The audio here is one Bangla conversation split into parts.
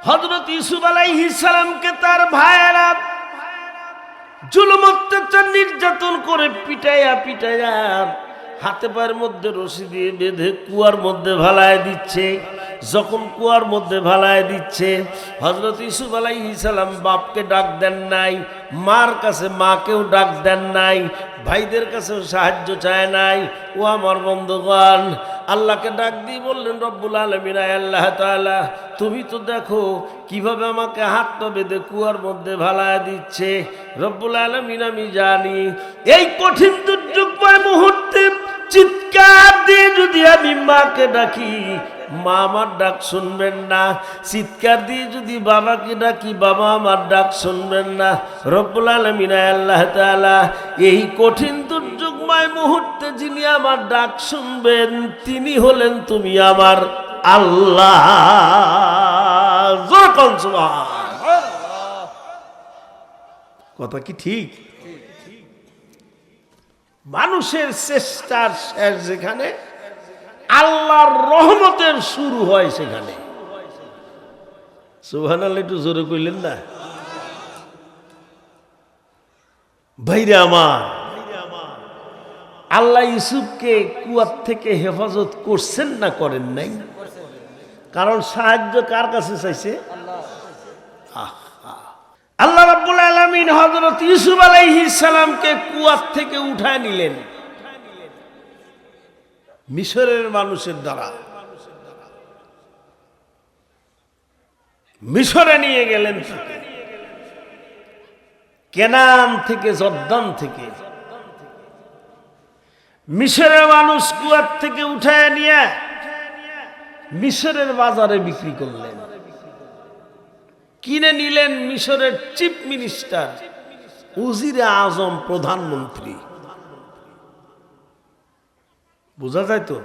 হযরত ইউসুফ আলাইহিস সালামকে তার ভাইয়েরা জুলুম অত্যাচার নির্যাতন করে পিটাইয়া হাতে পায়ের মধ্যে রশি দিয়ে বেঁধে কুয়ার মধ্যে ভালায় দিচ্ছে। যখন কুয়ার মধ্যে ভালায় দিচ্ছে, হযরত ইউসুফ আলাইহিস সালাম বাপকে ডাক দেন নাই, মার কাছে মাকেও ডাক দেন নাই, ভাইদের কাছেও সাহায্য চায় নাই। ও আমার বন্ধুগণ, আল্লাহকে ডাক দিয়ে বললেন, রব্বুল আলামিন, আল্লাহ তাআলা, তুমি তো দেখো কিভাবে আমাকে হাত পা বেঁধে কুয়ার মধ্যে ভালায় দিচ্ছে। রব্বুল আলামিন, আমি জানি এই কঠিন দুর্যোগময় মুহূর্তে চিৎকার দিয়ে যদি আমি মাকে ডাকি, মা আমার ডাক শুনবেন না। চিৎকার দিয়ে যদি বাবাকে ডাকি, বাবা আমার ডাক শুনবেন না। রব্বুল আলামিন, আল্লাহ তাআলা, এই কঠিন দুর্যোগময় মুহূর্তে যিনি আমার ডাক শুনবেন তিনি হলেন তুমি আমার আল্লাহ। কথা কি ঠিক? মানুষের চেষ্টার শেষ যেখানে, আল্লাহর রহমতের শুরু হয় সেখানে। সুবহানাল্লাহ, একটু জোরে কইলেন না ভাইরে আমার। আল্লাহ ইউসুফকে কুয়ার থেকে হেফাজত করছেন না করেন নাই? কারণ সাহায্য কার কাছে চাইছে? আল্লাহ রাব্বুল আলামিন হযরত ইউসুফ আলাইহিস সালামকে কুয়ার থেকে উঠায় নিলেন মিশরের মানুষের দ্বারা। মিশরে নিয়ে গেলেন, কেনান থেকে, জর্দান থেকে। মিশরের মানুষ কুয়ার থেকে উঠায় নিয়ে মিশরের বাজারে বিক্রি করলেন। কিনে নিলেন মিশরের চিফ মিনিস্টার, উজিরে আজম, প্রধানমন্ত্রী। বোঝা যায় তো?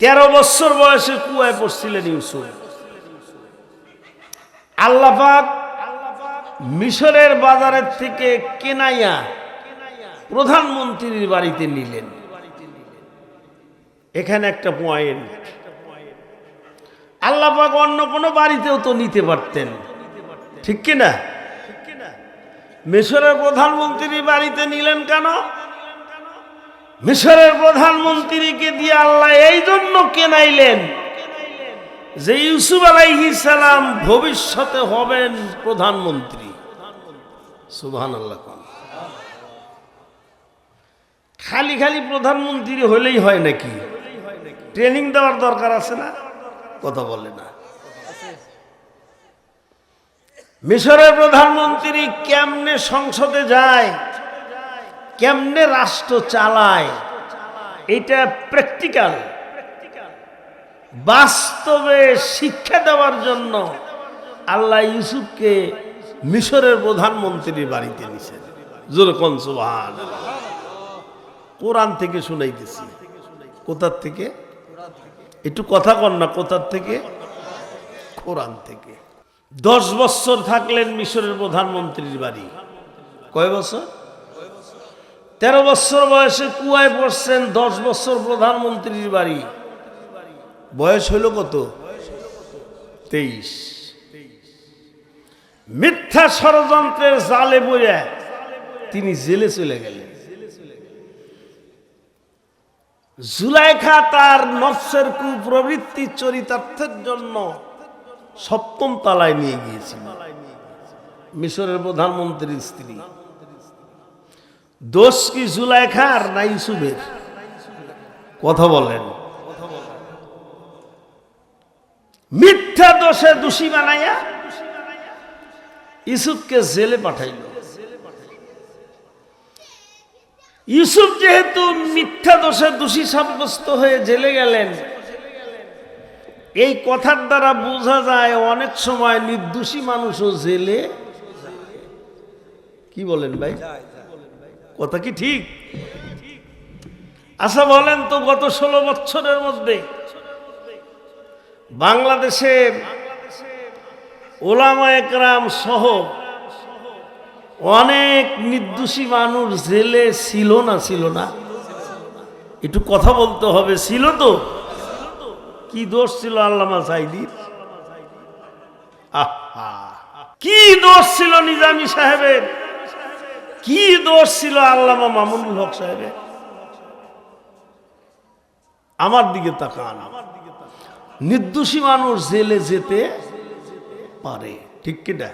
13 বছর বয়সে কুয়ায় পড়ছিলেন ইউসুফ। আল্লাহ পাক মিশরের বাজারের থেকে কেনাইয়া প্রধানমন্ত্রীর বাড়িতে নিলেন। এখানে একটা পয়েন্ট, আল্লাহ পাক অন্য কোনো বাড়িতেও তো নিতে পারতেন, ঠিক কিনা? মিশরের প্রধানমন্ত্রীর বাড়িতে নিলেন কেন? মিশরের প্রধানমন্ত্রীকে দিয়ে আল্লাহ এই জন্য কেনাইলেন যে ইউসুফ আলাইহিস সালাম ভবিষ্যতে হবেন প্রধানমন্ত্রী। সুবহানাল্লাহ। খালি খালি প্রধানমন্ত্রী হলেই হয় নাকি? ট্রেনিং দেওয়ার দরকার আছে না? কথা বলে না। মিশরের প্রধানমন্ত্রী কেমনে সংসদে যায়, কেমনে রাষ্ট্র চালায়, এটা প্র্যাকটিক্যাল বাস্তবে শিক্ষা দেওয়ার জন্য আল্লাহ ইউসুফকে মিশরের প্রধানমন্ত্রীর বাড়িতে নিছেন। জোরে কোন সুবহানাল্লাহ। কোরআন থেকে শুনাইতেছি। কোথার থেকে? একটু কথা কন না, কোথার থেকে? কোরআন থেকে। 10 বছর থাকলেন মিশরের প্রধানমন্ত্রীর বাড়ি। কয় বছর? 13 বছর বয়সে কুয়ায় পড়ছেন, 10 বছর প্রধানমন্ত্রীর বাড়ি। বয়স হইল কত? 23। মিথ্যা ষড়যন্ত্রের জালে পড়ে তিনি জেলে চলে গেলেন। জুলাইখা তার নফসের কুপ্রবৃত্তি চরিতার্থের জন্য 7ম তলায় নিয়ে গিয়েছিল মিশরের প্রধানমন্ত্রীর স্ত্রী। দোষ কি জুলাইখার না ইউসুফের? কথা বলেন। মিথ্যা দোষে দোষী বানাইয়া ইউসুফকে জেলে পাঠাইল। ইউসুফ যেহেতু মিথ্যা দোষে দোষী সাব্যস্ত হয়ে জেলে গেলেন, এই কথার দ্বারা বোঝা যায় অনেক সময় নির্দোষী মানুষও জেলে। কি বলেন ভাই? কথা কি ঠিক? আচ্ছা বলেন তো, গত 16 বছরের মধ্যে বাংলাদেশের ওলামায়ে কেরাম সহ অনেক নির্দোষী মানুষ জেলে ছিল না? ছিল না? একটু কথা বলতে হবে। ছিল তো? কি দোষ ছিল আল্লামা সাঈদীর? আহা, কি দোষ ছিল নিজামী সাহেবের? কি দোষ ছিল আল্লামা মামুনুল হক সাহেবের? আমার দিকে তাকান। নির্দোষী মানুষ জেলে যেতে পারে, ঠিক কিনা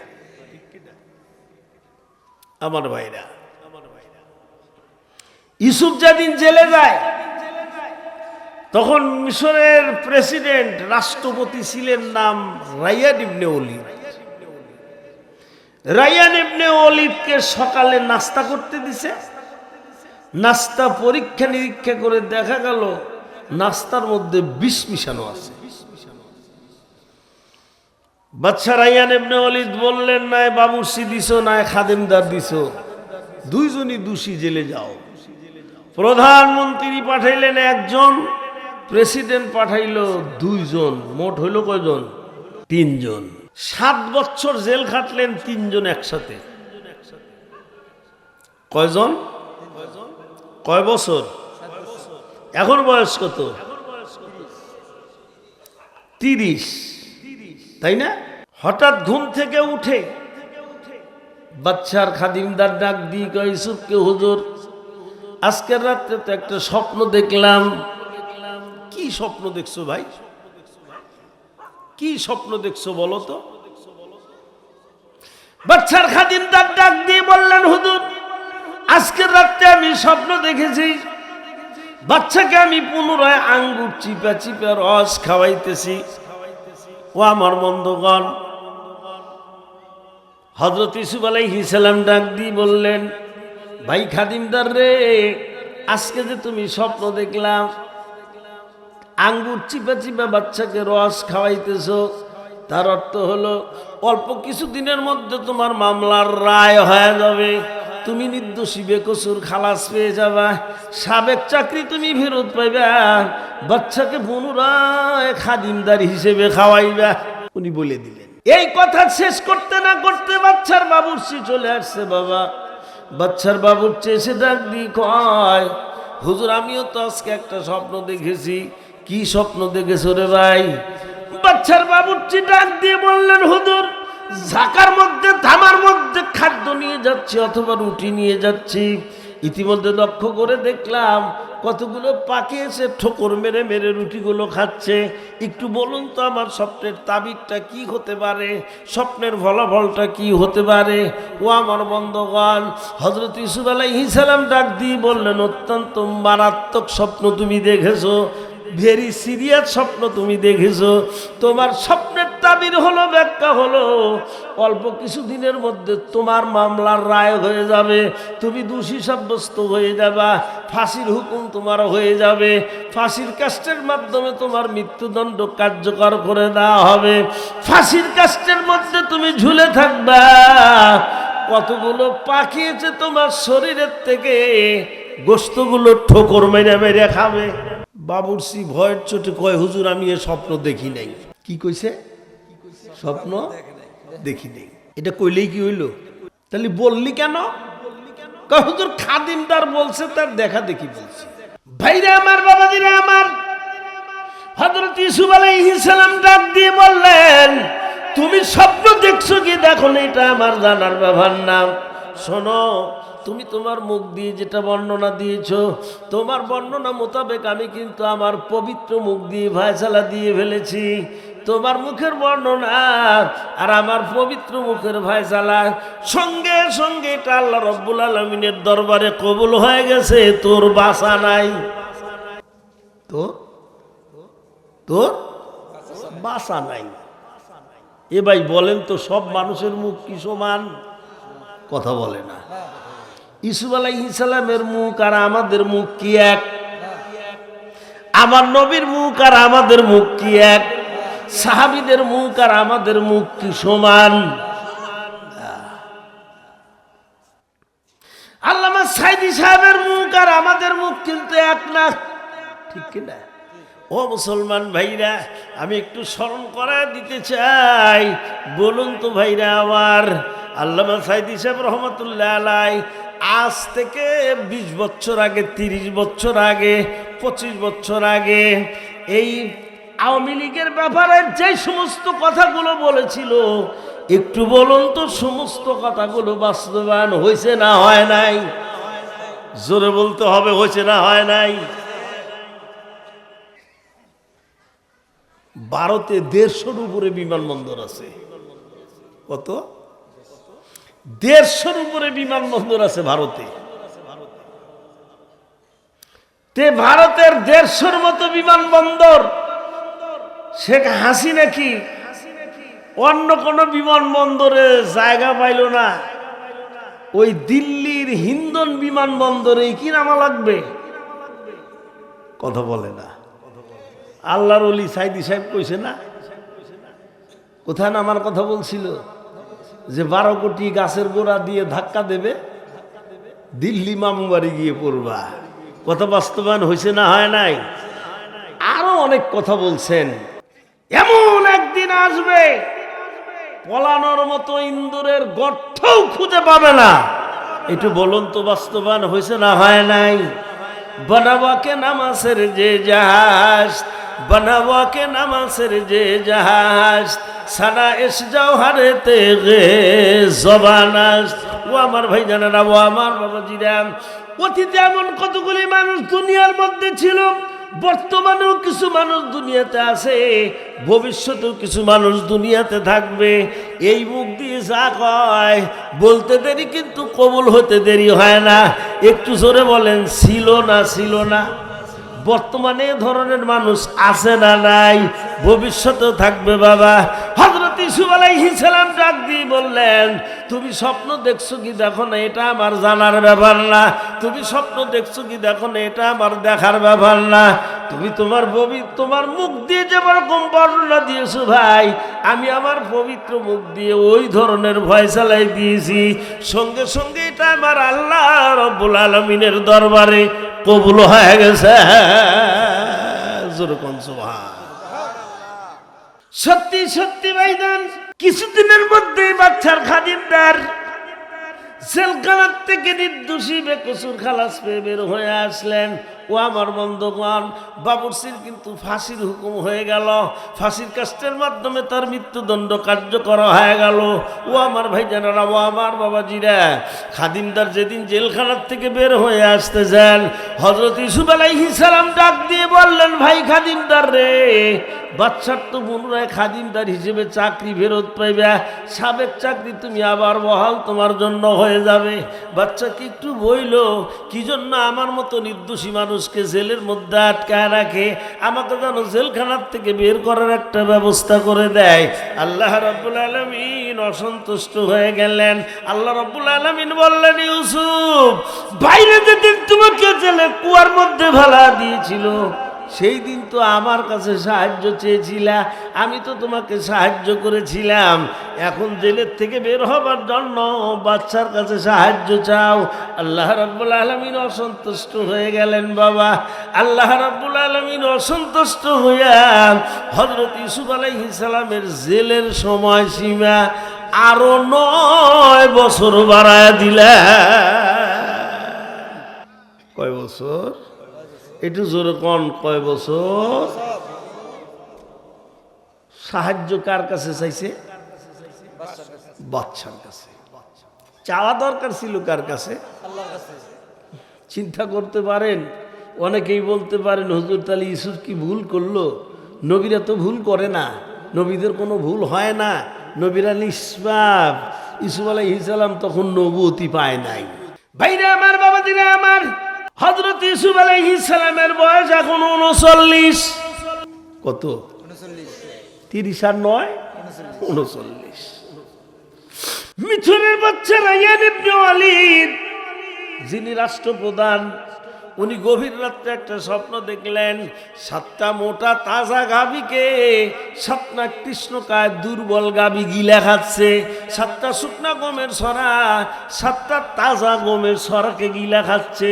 আমার ভাইরা? ইউসুফ যেদিন জেলে যায় তখন মিশরের প্রেসিডেন্ট রাষ্ট্রপতি ছিলেন নাম রাইয়ান ইবনে ওলীদ। রাইয়ান ইবনে ওলীদকে সকালে নাস্তা করতে দিছে। নাস্তা পরীক্ষা নিরীক্ষা করে দেখা গেল নাস্তার মধ্যে বিষ মিশানো আছে। বাদশা রাইয়ান ইবনে ওলীদ বললেন, নাই বাবুর্চি দিছো, নাই খাদেমদার দিছো, দুইজনই দোষী, জেলে যাও। প্রধানমন্ত্রী পাঠাইলেন একজন, প্রেসিডেন্ট পাঠাইল দুইজন, মোট হইল কয়জন? তিনজন। 7 বছর জেল খাটলেন তিনজন একসাথে। কয়জন? কয় বছর? এখন বয়স কত? 30, তাই না? হঠাৎ ঘুম থেকে উঠে বাদশার খাদিমদার ডাক দিয়ে কয়, ইউসুফকে, হুজুর আজকের রাত্রে তো একটা স্বপ্ন দেখলাম। কি স্বপ্ন দেখছো ভাই? কি স্বপ্ন দেখছো বলো তো? বাদশার খাদিমদার ডাক দিয়ে বললেন, হুজুর আজকের রাত্রে আমি স্বপ্ন দেখেছি, বাচ্চাকে আমি পুনরায় আঙ্গুর চিপা চিপা রস খাওয়াইতেছি। ও আমার বন্ধুগণ, হযরত ইউসুফ আলাইহিস সালাম ডাক দিয়ে বললেন, ভাই খাদিমদার রে, আজকে যে তুমি স্বপ্ন দেখলাম আঙ্গুর চিপা চিপা বাচ্চাকে রস খাওয়াইতেছো, তার অর্থ হলো অল্প কিছুদিনের মধ্যে তোমার মামলার রায় হয়ে যাবে, তুমি নির্দোষী বেকসুর খালাস পেয়ে যাবা, সাবেক চাকরি তুমি ফেরত পাইবা, বাচ্চাকে পুনরায় খাদিমদার হিসেবে খাওয়াইবা। উনি বলে দিলেন। এই কথা শেষ করতে না করতে বাচ্চার বাবুর্চি চলে আসছে। বাবা, বাচ্চার বাবুর্চি এসে ডাক দিয়ে কয়, হুজুর আমিও তো আজকে একটা স্বপ্ন দেখেছি। কি স্বপ্ন দেখেছো রে ভাই? বাচ্চার বাবুর্চি ডাক দিয়ে বললেন, হুজুর ঝাঁকার মধ্যে ধামার মধ্যে খাদ্য নিয়ে যাচ্ছি অথবা রুটি নিয়ে যাচ্ছি, ইতিমধ্যে লক্ষ্য করে দেখলাম কতগুলো পাখি এসে ঠোকর মেরে মেরে রুটিগুলো খাচ্ছে। একটু বলুন তো আমার স্বপ্নের তাবিরটা কি হতে পারে, স্বপ্নের ফলাফলটা কি হতে পারে? ও আমার বন্ধুগণ, হযরত ইউসুফ আলাইহিস সালাম ডাক দিয়ে বললেন, অত্যন্ত মারাত্মক স্বপ্ন তুমি দেখেছো, ভেরি সিরিয়াস স্বপ্ন তুমি দেখেছো। তোমার স্বপ্নের তাবির হলো, ব্যাখ্যা হলো, অল্প কিছুদিনের মধ্যে তোমার মামলার রায় হয়ে যাবে, তুমি দোষী সাব্যস্ত হয়ে যাবা, ফাঁসির হুকুম তোমার হয়ে যাবে, ফাঁসির কাষ্ঠের মাধ্যমে তোমার মৃত্যুদণ্ড কার্যকর করে দেওয়া হবে, ফাঁসির কাষ্ঠের মধ্যে তুমি ঝুলে থাকবা, কতগুলো পাখি এসে তোমার শরীরের থেকে গোশতগুলো ঠোকর মেরে মেরে খাবে। বাবুর্চি ভয়ের চোটে কয়, হুজুর আমি এ স্বপ্ন দেখি নাই। কি কইছে? স্বপ্ন দেখি নাই। এটা কইলেই কি হইল? তাহলে বললি কেন? কয় হুজুর খাদিমদার বলছে, তার দেখা দেখি বলছি। ভাইরা আমার, বাবাজিরা আমার, হযরত ইউসুফ আলাইহিস সালাম ডাক দিয়ে বললেন, তুমি স্বপ্ন দেখছো কি দেখো না এটা আমার জানার ব্যাপার না। শোনো, তুমি তোমার মুখ দিয়ে যেটা বর্ণনা দিয়েছো, তোমার বর্ণনা মোতাবেক আমি কিন্তু আমার পবিত্র মুখ দিয়ে ফায়সালা দিয়ে ফেলেছি। তোমার মুখের বর্ণনা আর আমার পবিত্র মুখের ফায়সালা সঙ্গে সঙ্গে এটা আল্লাহ রব্বুল আলামিনের দরবারে কবুল হয়ে গেছে। তোর বাসা নাই, তোর বাসা নাই। এ ভাই বলেন তো, সব মানুষের মুখ কি সমান? কথা বলে না। ইউসুফ আলাইহিস সালামের মুখ আর আমাদের মুখ কি এক? আমার নবীর মুখ আর আমাদের মুখ কি এক? সাহাবীদের মুখ আর আমাদের মুখ কি সমান? আল্লামা সাঈদী সাহেবের মুখ আর আমাদের মুখ কিন্তু এক না, ঠিক কিনা? ও মুসলমান ভাইরা, আমি একটু স্মরণ করায় দিতে চাই। বলুন তো ভাইরা আমার, আল্লামা সাঈদী সাহেব রহমাতুল্লাহ আলাইহি আজ থেকে 20 বছর আগে, 30 বছর আগে, 25 বছর আগে এই আওয়ামী লীগের ব্যাপারে যে সমস্ত কথাগুলো বলেছিল, একটু বলুন তো সমস্ত কথাগুলো বাস্তবায়ন হয়েছে না হয় নাই? জোরে বলতে হবে, হয়েছে না হয় নাই? ভারতে 150-র উপরে বিমানবন্দর আছে। কত? 150-র উপরে বিমানবন্দর আছে ভারতে। তে ভারতের 150-র মতো বিমানবন্দর শেখ হাসিনা কি অন্য কোন বিমানবন্দরে জায়গা পাইল না? ওই দিল্লির হিন্দন বিমানবন্দরে কি নামা লাগবে? কথা বলে না। আল্লাহর ওলি সাইদি সাহেব কইছে না, কোথায় নামার কথা বলছিল যে 12 কোটি গাছের গোড়া দিয়ে ধাক্কা দেবে, দিল্লি মামুবাড়ি গিয়ে পড়বা। কথা বাস্তবায়ন হয়েছে না হয় নাই? আরো অনেক কথা বলছেন। এমন একদিন আসবে পলানোর মতো ইন্দুরের গর্তও খুঁজে পাবে না। একটু বলুন তো বাস্তবায়ন হয়েছে না হয় নাই? বানাওয়াকে নামাসের যে জাহাজ, বানাওয়াকে নামাসের যে জাহাজ, সারা এস যাও হারেতে গে জবানাস। ও আমার ভাই জানেন, ও আমার বাবাজিরা, অতীতে এমন কতগুলি মানুষ দুনিয়ার মধ্যে ছিল, বর্তমানেও কিছু মানুষ দুনিয়াতে আছে, ভবিষ্যতেও কিছু মানুষ দুনিয়াতে থাকবে। এই মুখ দিয়ে যা কয় বলতে দেরি কিন্তু কবুল হতে দেরি হয় না। একটু জোরে বলেন, ছিল না ছিল না? বর্তমানে এ ধরনের মানুষ আছে না নাই? ভবিষ্যতেও থাকবে বাবা। হযরত ইউসুফ আলাইহিস সালাম ডাক দিয়ে বললেন, তুমি স্বপ্ন দেখছো কি দেখো না, এটা আমার জানার ব্যাপার না। তুমি স্বপ্ন দেখছো কি দেখো না, এটা আমার দেখার ব্যাপার না। তুমি তোমার মুখ দিয়ে যেরকম বর্ণনা দিয়েছো ভাই, আমি আমার পবিত্র মুখ দিয়ে ওই ধরনের ফয়সালাই দিয়েছি। সঙ্গে সঙ্গে এটা আমার আল্লাহ রব্বুল আলামিনের দরবারে কবুল হয়ে গেছে। যেরকম সুবহান। সত্যি সত্যি ভাইজান, কিছুদিনের মধ্যেই বাচ্চার খাদিমদার জেলখানার থেকে নির্দোষী বেকসুর খালাস পেয়ে বের হয়ে আসলেন। ও আমার বন্ধুগণ, বাবুরসির কিন্তু ফাঁসির হুকুম হয়ে গেল। ফাঁসির কাস্টের মাধ্যমে তার মৃত্যুদণ্ড কার্যকর হয়ে গেল। ও আমার ভাইজানেরা, ও আমার বাবাজিরা, খাদিমদার যেদিন জেলখানার থেকে বের হয়ে আসতে যান, হযরত ইউসুফ আলাইহিস সালাম ডাক দিয়ে বললেন, ভাই খাদিমদার রে, বাচ্চার তো পুনরায় খাদিমদার হিসেবে চাকরি ফেরত পাইবে, সাবেক চাকরি তুমি আবার বহাল তোমার জন্য হয়ে যাবে। বাচ্চাকে একটু বইল, কি জন্য আমার মতো নির্দোষী মানুষকে জেলের মধ্যে আটকায় রাখে, আমাকে যেন জেলখানার থেকে বের করার একটা ব্যবস্থা করে দেয়। আল্লাহ রাব্বুল আলামিন অসন্তুষ্ট হয়ে গেলেন। আল্লাহ রাব্বুল আলামিন বললেন, ইউসুফ, বাইরে যেদিন তোমাকে জেলে কুয়ার মধ্যে ফেলা দিয়েছিল, সেই দিন তো আমার কাছে সাহায্য চেয়েছিলা, আমি তো তোমাকে সাহায্য করেছিলাম। এখন জেলের থেকে বের হবার জন্য বাচ্চার কাছে সাহায্য চাও। আল্লাহ রাব্বুল আলামিন অসন্তুষ্ট হয়ে গেলেন বাবা। আল্লাহ রাব্বুল আলামিন অসন্তুষ্ট হইয়া হযরত ইউসুফ আলাইহিস সালামের জেলের সময়সীমা আরো 9 বছর বাড়ায় দিলেন। কয় বছর? একটু জোরে কোন, কয় বছর? সাহায্য কার কাছে চাইছে? বাচ্চার কাছে। চাওয়া দরকার ছিল কার কাছে? চিন্তা করতে পারেন। অনেকেই বলতে পারেন, হুজুর তাহলে ইউসুফ কি ভুল করলো? নবীরা তো ভুল করে না, নবীদের কোনো ভুল হয় না, নবীরা নিষ্পাপ। ইউসুফ আলাইহিস সালাম তখন নবুয়তি পায় নাই। ভাইরা আমার, বাবাদিরা আমার, হযরত ইউসুফ আলাইহিস সালামের বয়স এখন 39। কত? 30 আর 9 39। মিছরের বাচ্চা রায়্যান ইবনে ওয়ালিদ, যিনি রাষ্ট্রপ্রধান, উনি গভীর রাত্রে একটা স্বপ্ন দেখলেন। 7টা মোটা তাজা গাভীকে 7টা কৃষ্ণকায় দুর্বল গাভী গিলা খাচ্ছে। 7টা শুকনা গমের ছড়া 7টা তাজা গমের ছড়াকে গিলা খাচ্ছে।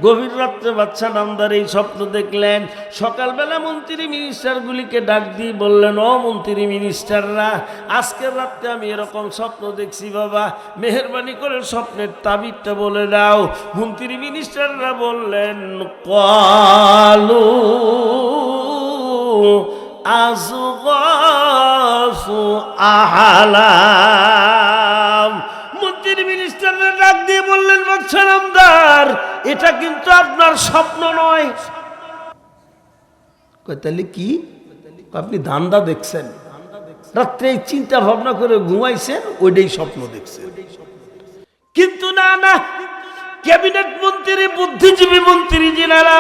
গভীর রাত্রে বাচ্চা নামদার এই স্বপ্ন দেখলেন। সকালবেলা মন্ত্রী মিনিস্টারগুলিকে ডাক দিয়ে বললেন, ও মন্ত্রী মিনিস্টাররা, আজকের রাত্রে আমি এরকম স্বপ্ন দেখছি বাবা, মেহেরবানি করে স্বপ্নের তাবিরটা বলে দাও। মন্ত্রী মিনিস্টাররা বললেন, কালু আযগাসু আহলাম। মন্ত্রী মিনিস্টাররা ডাক দিয়ে বললেন, বাদশা নামদার, এটা কিন্তু আপনার স্বপ্ন নয়। তাহলে কি? আপনি ধান্দা দেখছেন, রাত্রে চিন্তা ভাবনা করে ঘুমাইছেন, ওইটাই স্বপ্ন দেখছেন। কিন্তু না না, ক্যাবিনেট মন্ত্রী, বুদ্ধিজীবী মন্ত্রী যিনারা,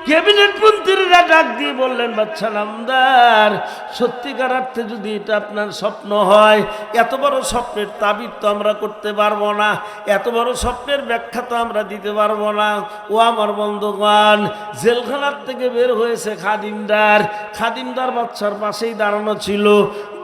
ক্যাবিনেট মন্ত্রীরা ডাক দিয়ে বললেন, বাদশা নামদার, সত্যিকার অর্থে যদি এটা আপনার স্বপ্ন হয়, এত বড় স্বপ্নের তাবির তো আমরা করতে পারবো না, এত বড় স্বপ্নের ব্যাখ্যা তো আমরা দিতে পারবো না। ও আমার বন্ধুগণ, জেলখানার থেকে বের হয়েছে খাদিমদার, খাদিমদার বাদশার পাশেই দাঁড়ানো ছিল।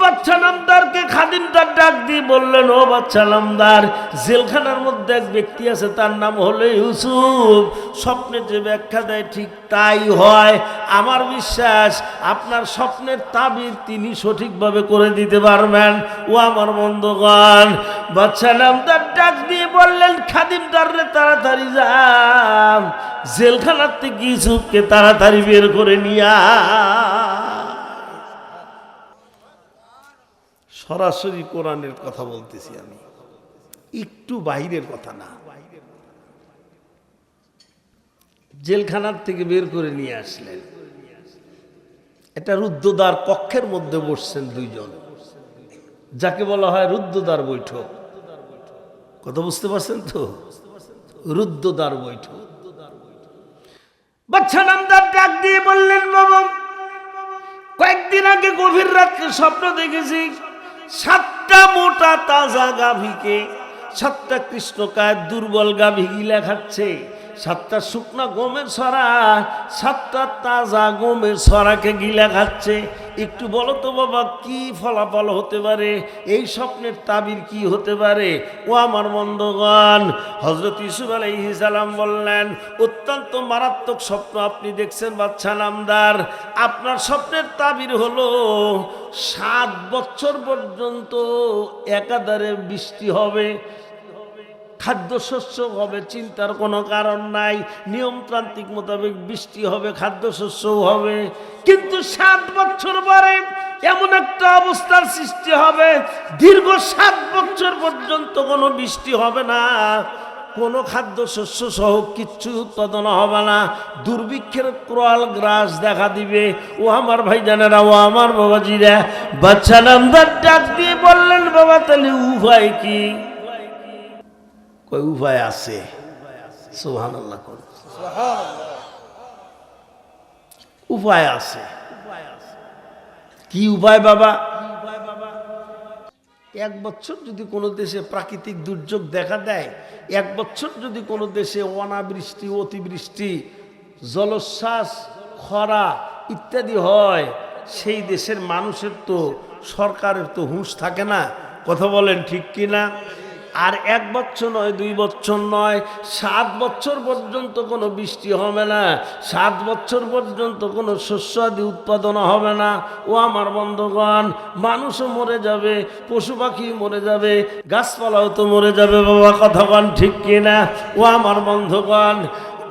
বাদশা নামদারকে খাদিমদার ডাক দিয়ে বললেন, ও বাদশা নামদার, জেলখানার মধ্যে এক ব্যক্তি আছে, তার নাম হলো ইউসুফ। স্বপ্নের যে ব্যাখ্যা দেয় ঠিক তাই হয়। আমার বিশ্বাস আপনার স্বপ্নের তাবির তিনি সঠিকভাবে করে দিতে পারবেন। ও আমার বন্ধুগণ, বাদশা নামদার ডাক দিয়ে বললেন, খাদিমদার রে, তাড়াতাড়ি যান, জেলখানার থেকে ইউসুফকে তাড়াতাড়ি বের করে নিয়া। সরাসরি কোরআনের কথা বলতেছি আমি, একটু বাইরের কথা না। জেলখানার থেকে বের করে নিয়ে আসলেন। এটা রুদ্ধদ্বার কক্ষের মধ্যে বসছেন দুইজন, যাকে বলা হয় রুদ্ধদ্বার বৈঠক। কথা বুঝতে পারছেন তো? রুদ্ধদ্বার বৈঠক। বাদশা নামদার ডাক দিয়ে বললেন, বাবা, কয়েকদিন আগে গভীর রাত্রে স্বপ্ন দেখেছি, 7টা মোটা তাজা গাভীকে, 7টা কৃষ্ণকায় দুর্বল গাভী গিলা খাচ্ছে, 7টা শুকনা গমের ছড়া 7টা তাজা গমের ছড়াকে গিলা খাচ্ছে। একটু বলো তো বাবা, কি ফলাফল হতে পারে? এই স্বপ্নের তাবির কি হতে পারে? ও আমার বন্ধুগণ, হযরত ইউসুফ আলাইহিস সালাম বললেন, অত্যন্ত মারাত্মক স্বপ্ন আপনি দেখছেন বাদশা নামদার। আপনার স্বপ্নের তাবির হলো 7 বছর পর্যন্ত একাধারে বৃষ্টি হবে, খাদ্যশস্য হবে, চিন্তার কোনো কারণ নাই। নিয়মতান্ত্রিক মোতাবেক বৃষ্টি হবে, খাদ্যশস্যও হবে। কিন্তু 7 বছর পরে এমন একটা অবস্থার সৃষ্টি হবে, দীর্ঘ 7 বছর পর্যন্ত কোনো বৃষ্টি হবে না, কোনো খাদ্যশস্য সহ কিচ্ছু উৎপাদন হবে না, দুর্ভিক্ষের ক্রল গ্রাস দেখা দিবে। ও আমার ভাইজানেরা, ও আমার বাবাজিরা, বাদশা নামদার ডাক দিয়ে বললেন, বাবা, তাহলে উপায় কি? কই উপায় আছে। সুবহানাল্লাহ। উপায় আছে। কি উপায় বাবা? 1 বছর যদি কোনো দেশে প্রাকৃতিক দুর্যোগ দেখা দেয়, 1 বছর যদি কোনো দেশে অনাবৃষ্টি, অতিবৃষ্টি, জলোচ্ছ্বাস, খরা ইত্যাদি হয়, সেই দেশের মানুষের তো, সরকারের তো হুঁশ থাকে না। কথা বলেন ঠিক কিনা? আর 1 বছর নয়, 2 বছর নয়, 7 বছর পর্যন্ত কোনো বৃষ্টি হবে না, 7 বছর পর্যন্ত কোনো শস্য আদি উৎপাদন হবে না। ও আমার বন্ধুগণ, মানুষও মরে যাবে, পশু পাখি মরে যাবে, গাছপালাও তো মরে যাবে। বাবা, কথা বল ঠিক কিনা? ও আমার বন্ধুগণ,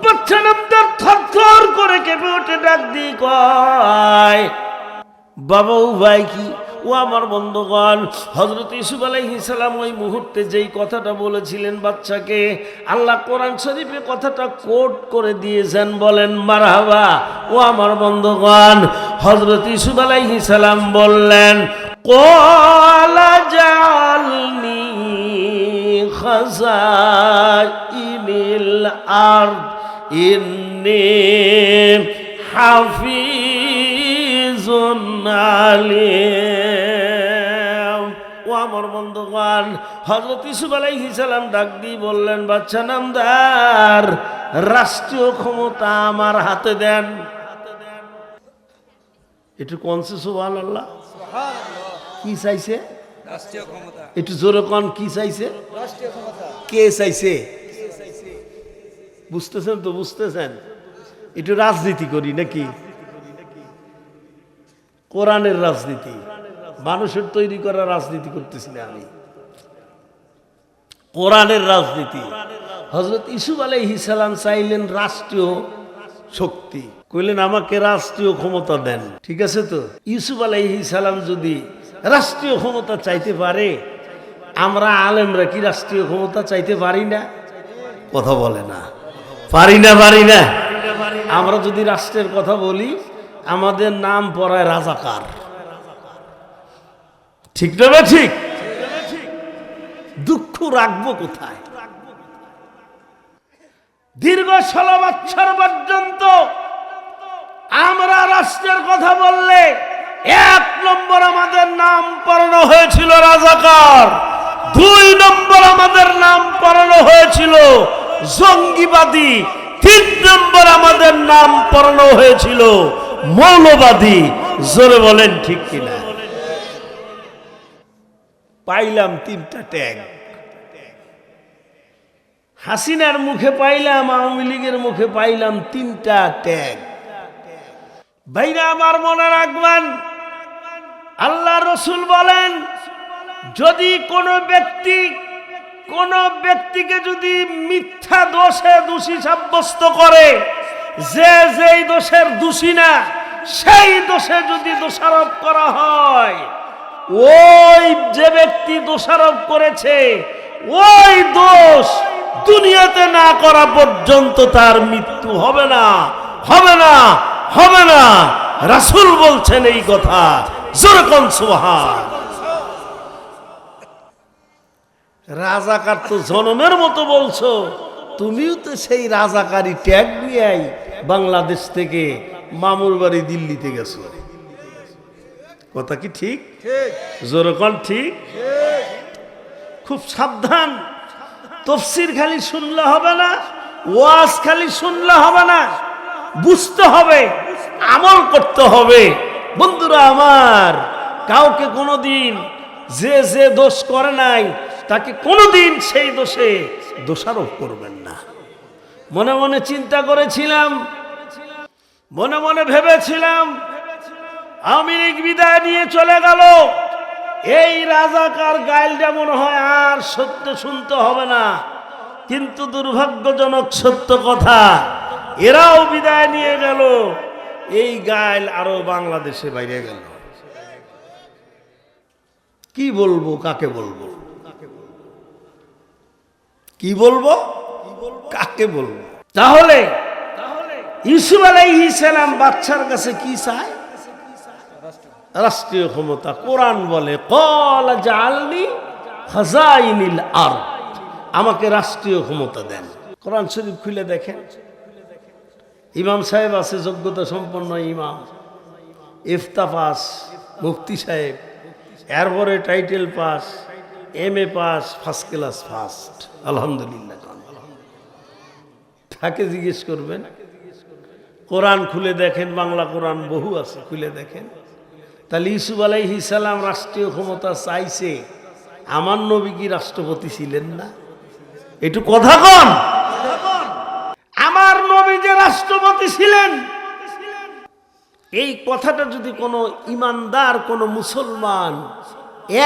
বাদশা নামদার থরথর করে কেঁপে ওঠে, ডাক দিয়ে কয়, বাবা উপায় কি? ও আমার বন্ধুগণ, হযরত ইউসুফ আলাইহিস সালাম ওই মুহূর্তে যেই কথাটা বলেছিলেন বাদশাকে, আল্লাহ কোরআন শরীফে কথাটা কোট করে দিয়েছেন। বলেন মারহাবা। ও আমার বন্ধুগণ, হযরত ইউসুফ আলাইহিস সালাম বললেন, ক্বালা জাআলনি খাযাইনিল আরদ ইন্নী হাফিজুন আলিম। ও আমার বন্ধুগণ, হযরত ইউসুফ আলাইহিস সালাম ডাক দিয়ে বললেন, বাদশা নামদার, রাষ্ট্রীয় ক্ষমতা আমার হাতে দেন। একটু কনসে সুবহানাল্লাহ। কি চাইছে? রাষ্ট্রীয় ক্ষমতা। একটু জোরে কোন, কি চাইছে? রাষ্ট্রীয় ক্ষমতা। কে চাইছে? বুঝতেছেন তো? বুঝতেছেন? একটু রাজনীতি করি নাকি? কোরআনের রাজনীতি, মানুষের তৈরি করা রাজনীতি করতেছি না আমি, কোরআনের রাজনীতি। হযরত ইউসুফ আলাইহিস সালাম চাইলেন রাষ্ট্রীয় শক্তি। কইলেন আমাকে রাষ্ট্রীয় ক্ষমতা দেন। ঠিক আছে, তো ইউসুফ আলাইহিস সালাম যদি রাষ্ট্রীয় ক্ষমতা চাইতে পারে, আমরা আলেমরা কি রাষ্ট্রীয় ক্ষমতা চাইতে পারি না? কথা বলে না, পারি না, পারি না। আমরা যদি রাষ্ট্রের কথা বলি, আমাদের নাম পড়ায় রাজাকার। ঠিক না? ঠিক। দুঃখ রাখবো কোথায়? দীর্ঘ 16 বছর পর্যন্ত আমরা রাষ্ট্রের কথা বললে 1 নম্বর আমাদের নাম পড়ানো হয়েছিল রাজাকার, 2 নম্বর আমাদের নাম পড়ানো হয়েছিল জঙ্গিবাদী, 3 নম্বর আমাদের নাম পড়ানো হয়েছিল মৌলবাদী। জোরে বলেন ঠিক কিনা? পাইলাম 3টা ট্যাগ। হাসিনার মুখে পাইলাম, আওয়ামী লীগের মুখে পাইলাম 3টা ট্যাগ। ভাইরা আমার মনে রাখবেন, আল্লাহ রসুল বলেন, যদি কোনো ব্যক্তিকে যদি মিথ্যা দোষে দোষী সাব্যস্ত করে, যেই দোষের দোষী না, সেই দোষে যদি দোষারোপ করা হয়, ওই যে ব্যক্তি দোষারোপ করেছে ওই দোষ দুনিয়াতে না করা পর্যন্ত তার মৃত্যু হবে না, হবে না, হবে না। রাসূল বলছেন এই কথা। জোরে কোন সুবহান। রাজাকার তো জনমের মতো বলছো, তুমিও তো সেই রাজাকারী ট্যাগ নিয়ে বাংলাদেশ থেকে মামুর বাড়ি দিল্লিতে গেছো। কথা কি ঠিক? জোরে কোন ঠিক? খুব সাবধান। তাফসীর খালি শুনলে হবে না, ওয়াজ খালি শুনলে হবে না, বুঝতে হবে, আমল করতে হবে। বন্ধুরা আমার, কাউকে কোনোদিন যে দোষ করে নাই তাকে কোনোদিন সেই দোষে দোষারোপ করবেন না। মনে মনে চিন্তা করেছিলাম, মনে মনে ভেবেছিলাম, আওয়ামী লীগ বিদায় নিয়ে চলে গেল, এই রাজাকার গাইলটা মনে হয় আর সত্য শুনতে হবে না। কিন্তু দুর্ভাগ্যজনক সত্য কথা, এরাও বিদায় নিয়ে গেল, এই গাইল আরো বাংলাদেশে বাইরে গেল। কি বলবো, কাকে বলবো, কি বলবো, কাকে বলবো? তাহলে ইউসুফ আলাইহিস সালাম বাচ্চার কাছে কি চায়? রাষ্ট্রীয় ক্ষমতা। কোরআন বলে, ক্বালা জাআলনি খাযাইনিল আরদ, আমাকে রাষ্ট্রীয় ক্ষমতা দেন। কোরআন শরীফ খুলে দেখেন, ইমাম সাহেব আছে, যোগ্যতা সম্পন্ন ইমাম, ইফতা পাস, মুফতি সাহেব, এরপরে title pass, MA pass, first class first, আলহামদুলিল্লাহ। তাকে জিজ্ঞেস করবেন, কোরআন খুলে দেখেন, বাংলা কোরআন বহু আছে, খুলে দেখেন। তাহলে ইউসুফ আলাইহিস সালাম রাষ্ট্রীয় ক্ষমতা চাইছে, আমার নবী কি রাষ্ট্রপতি ছিলেন না? একটু কথা কন। আমার নবী যে রাষ্ট্রপতি ছিলেন, এই কথাটা যদি কোনো ইমানদার, কোনো মুসলমান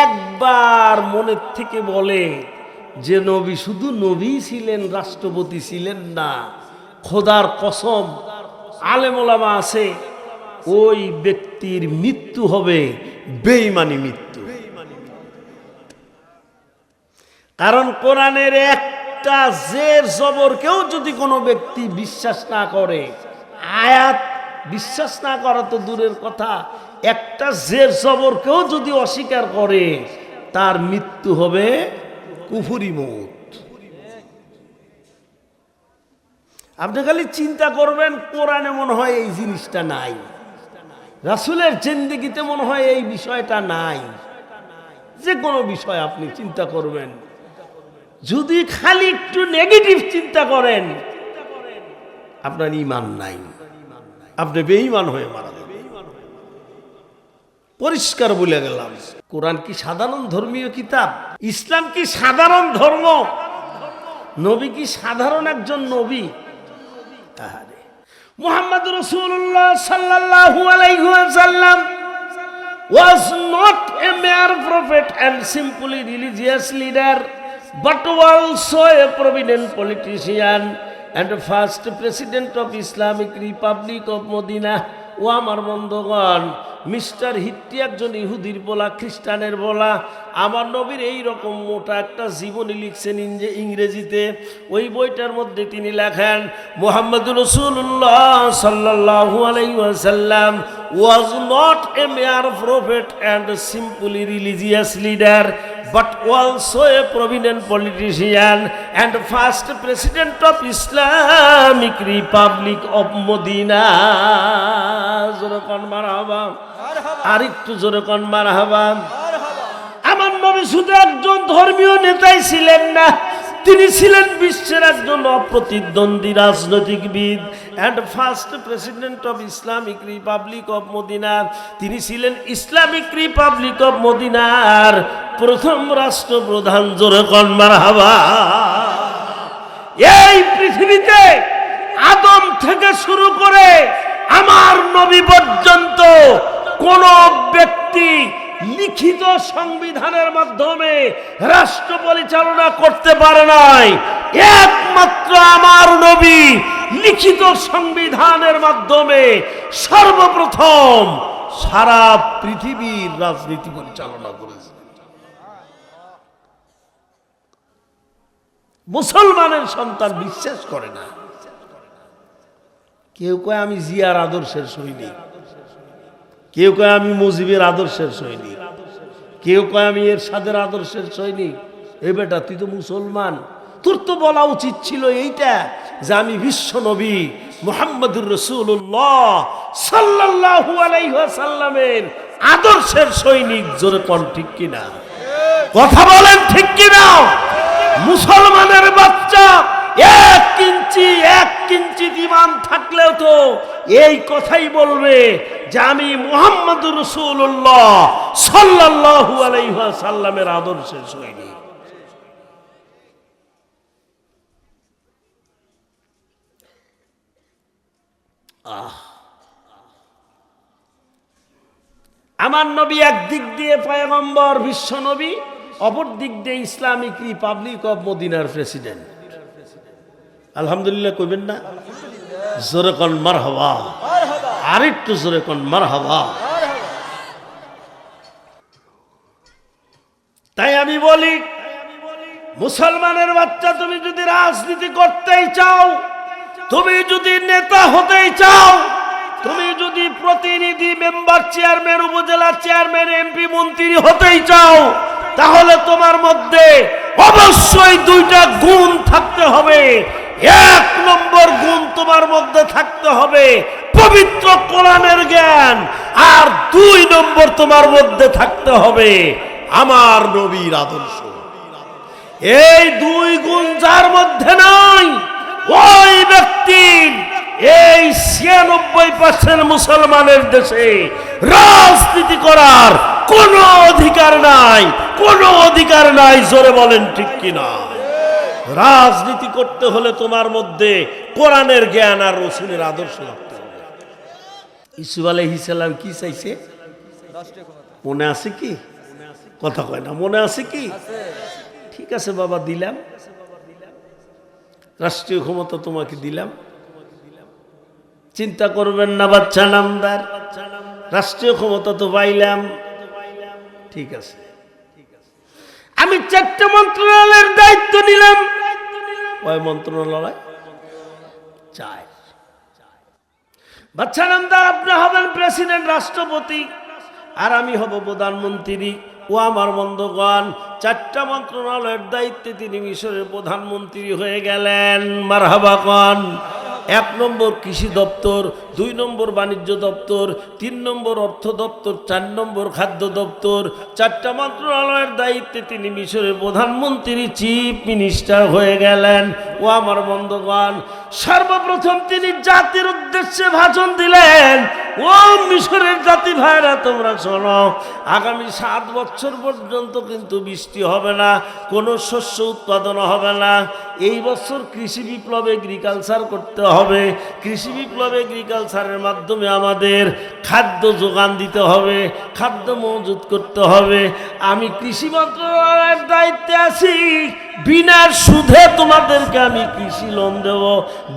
একবার মনের থেকে বলে যে নবী শুধু নবী ছিলেন, রাষ্ট্রপতি ছিলেন না, খোদার কসম, আলেম ওলামা আছে, ওই ব্যক্তির মৃত্যু হবে বেঈমানি মৃত্যু। কারণ কোরআনের একটা জের জবরকেও যদি কোনো ব্যক্তি বিশ্বাস না করে, আয়াত বিশ্বাস না করা তো দূরের কথা, একটা জের জবরকেও যদি অস্বীকার করে, তার মৃত্যু হবে কুফরি মওত। আপনি খালি চিন্তা করবেন, কোরআনে মনে হয় এই জিনিসটা নাই, রাসূলের জিন্দেগিতে মনে হয় এই বিষয়টা নাই। যে কোনো বিষয় আপনি চিন্তা করবেন, যদি খালি একটু নেগেটিভ চিন্তা করেন, আপনার ঈমান নাই, আপনি বেঈমান হয়ে মারা যাবেন। পরিষ্কার বলে গেলাম, কোরআন কি সাধারণ ধর্মীয় কিতাব? ইসলাম কি সাধারণ ধর্ম? নবী কি সাধারণ একজন নবী? তাহারে মুহাম্মদ রাসূলুল্লাহ সাল্লাল্লাহু আলাইহি ওয়াসাল্লাম was not a mere prophet and simply religious leader, but also a prominent politician, and first president of Islamic Republic of Medina. ও আমার বন্ধুগণ, মিস্টার হিট্টি একজন ইহুদির বলা, খ্রিস্টানের বলা। আমার নবীর এই রকম মোটা একটা জীবনী লিখছেন ইংরেজিতে। ওই বইটার মধ্যে তিনি লেখেন, মুহাম্মদুর রাসূলুল্লাহ সাল্লাল্লাহু আলাইহি ওয়াসাল্লাম was not a mere prophet and simply religious leader, but also a prominent politician and first president of Islamic Republic of Medina. জোরে কোন মারহাবা, আর একটু জোরে কোন মারহাবা। আমার নবী শুধু একজন ধর্মীয় নেতাই ছিলেন না, তিনি ছিলেন বিশ্বের একজন অপ্রতিদ্বন্দ্বী রাজনৈতিকবিদ and first president of Islamic republic of Madina. তিনি ছিলেন ইসলামিক রিপাবলিক অফ মদিনার প্রথম রাষ্ট্রপ্রধান। জোরে কোন মারহাবা। এই পৃথিবীতে আদম থেকে শুরু করে আমার নবী পর্যন্ত কোন ব্যক্তি লিখিত সংবিধানের মাধ্যমে রাষ্ট্র পরিচালনা করতে পারে নাই। একমাত্র আমার নবী লিখিত সংবিধানের মাধ্যমে সর্বপ্রথম সারা পৃথিবীর রাজনীতি পরিচালনা করেছে। মুসলমানের সন্তান বিশ্বাস করে না। কেউ কয় আমি জিয়ার আদর্শের সৈনিক, কেউ কয় আমি মুজিবের আদর্শের সৈনিক, কেউ কয় আমি এরশাদের আদর্শের সৈনিক। এই বেটা, তুই তো মুসলমান, তোর তো বলা উচিত ছিল এইটা যে আমি বিশ্ব নবী মুহাম্মদুর রাসূলুল্লাহ সাল্লাল্লাহু আলাইহি ওয়াসাল্লামের আদর্শের সৈনিক। জোরে কোন ঠিক কিনা? কথা বলেন ঠিক কিনা? মুসলমানের বাচ্চা এক ইঞ্চি ঈমান থাকলেও তো এই কথাই বলবে যে আমি মুহাম্মদুর রাসূলুল্লাহ সাল্লাল্লাহু আলাইহি ওয়াসাল্লামের আদর্শের সৈনিক। আমার নবী একদিক দিয়ে পয়গম্বর বিশ্ব নবী, অপর দিক দিয়ে ইসলামিক রিপাবলিক অফ মদিনার প্রেসিডেন্ট। আলহামদুলিল্লাহ কইবেন না? জোরে কোন মারহাবা, আর একটু জোরে কোন মারহাবা। তাই আমি বলি, মুসলমানের বাচ্চা, তুমি যদি রাজনীতি করতেই চাও, তুমি যদি নেতা হতেই চাও, তুমি যদি প্রতিনিধি, মেম্বার, চেয়ারম্যান, উপজেলা চেয়ারম্যান, এমপি, মন্ত্রী হতেই চাও, তাহলে তোমার মধ্যে অবশ্যই দুইটা গুণ থাকতে হবে। এক নম্বর গুণ তোমার মধ্যে থাকতে হবে পবিত্র কোরআনের জ্ঞান, আর দুই নম্বর তোমার মধ্যে থাকতে হবে আমার নবীর আদর্শ। এই দুই গুণ যার মধ্যে নাই, ওই ব্যক্তির এই ৯৬% মুসলমানের দেশে রাজনীতি করার কোনো অধিকার নাই, কোনো অধিকার নাই। জোরে বলেন ঠিক কিনা? রাজনীতি করতে হলে তোমার মধ্যে কোরআনের জ্ঞান আর রাসূলের আদর্শ রাখতে হবে। ইউসুফ আলাইহিস সালাম কি চাইছে? মনে আছে কি? কথা কয় না, মনে আছে কি? ঠিক আছে বাবা, দিলাম রাষ্ট্রীয় ক্ষমতা, তোমাকে দিলাম, চিন্তা করবেন না বাচ্চা নামদার, রাষ্ট্রীয় ক্ষমতা তো পাইলাম, ঠিক আছে। আমি 4টে মন্ত্রণালয়ের দায়িত্ব নিলাম। কয় মন্ত্রণালয়? 4। বাচ্চা নামদার, আপনি হবেন প্রেসিডেন্ট, রাষ্ট্রপতি, আর আমি হব প্রধানমন্ত্রী। ও আমার বন্ধুগণ, 4টা মন্ত্রণালয়ের দায়িত্বে তিনি মিশরের প্রধানমন্ত্রী হয়ে গেলেন। মারহাবা কোন? 1 নম্বর কৃষি দপ্তর, 2 নম্বর বাণিজ্য দপ্তর, 3 নম্বর অর্থ দপ্তর, 4 নম্বর খাদ্য দপ্তর। 4টা মন্ত্রণালয়ের দায়িত্বে তিনি মিশরের প্রধানমন্ত্রী, চিফ মিনিস্টার হয়ে গেলেন। ও আমার বন্ধুগণ, সর্বপ্রথম তিনি জাতির উদ্দেশ্যে ভাষণ দিলেন। ও মিশরের জাতি ভাইরা, তোমরা শোনো, আগামী 7 বছর পর্যন্ত কিন্তু বৃষ্টি হবে না, কোনো শস্য উৎপাদন হবে না। এই বছর কৃষি বিপ্লব, এগ্রিকালচার করতে হবে। কৃষি বিপ্লব, এগ্রিকালচারের মাধ্যমে আমাদের খাদ্য যোগান দিতে হবে, খাদ্য মজুত করতে হবে। আমি কৃষি মন্ত্রণালয়ের দায়িত্বে আছি, বিনা সুদে তোমাদেরকে আমি কৃষি লোন দেব,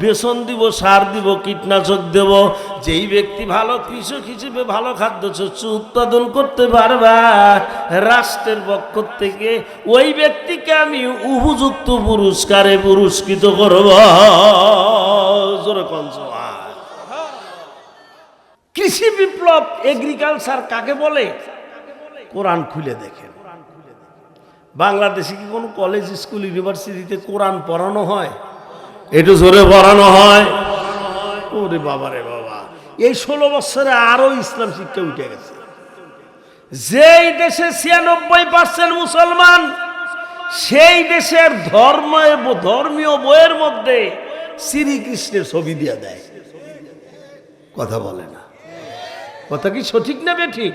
বেতন দিব, সার দিব, কীটনাশক দেব। যেই ব্যক্তি ভালো কৃষক হিসেবে ভালো খাদ্যশস্য উৎপাদন করতে পারবা, রাষ্ট্রের পক্ষ থেকে ওই ব্যক্তিকে আমি উপযুক্ত পুরস্কারে পুরস্কৃত করব। কৃষি বিপ্লব, এগ্রিকালচার কাকে বলে? কোরআন খুলে দেখেন। বাংলাদেশে কি কোনো কলেজ, স্কুল, ইউনিভার্সিটিতে কোরআন পড়ানো হয়? একটু জোরে পড়ানো হয়? ওরে বাবা রে বাবা, এই 16 বছরে আরো ইসলাম শিক্ষা উঠে গেছে। যেই দেশে 96% মুসলমান, সেই দেশের ধর্মীয় বইয়ের মধ্যে শ্রীকৃষ্ণের ছবি দিয়ে দেয়। কথা বলে না, কথা কি সঠিক না বেঠিক?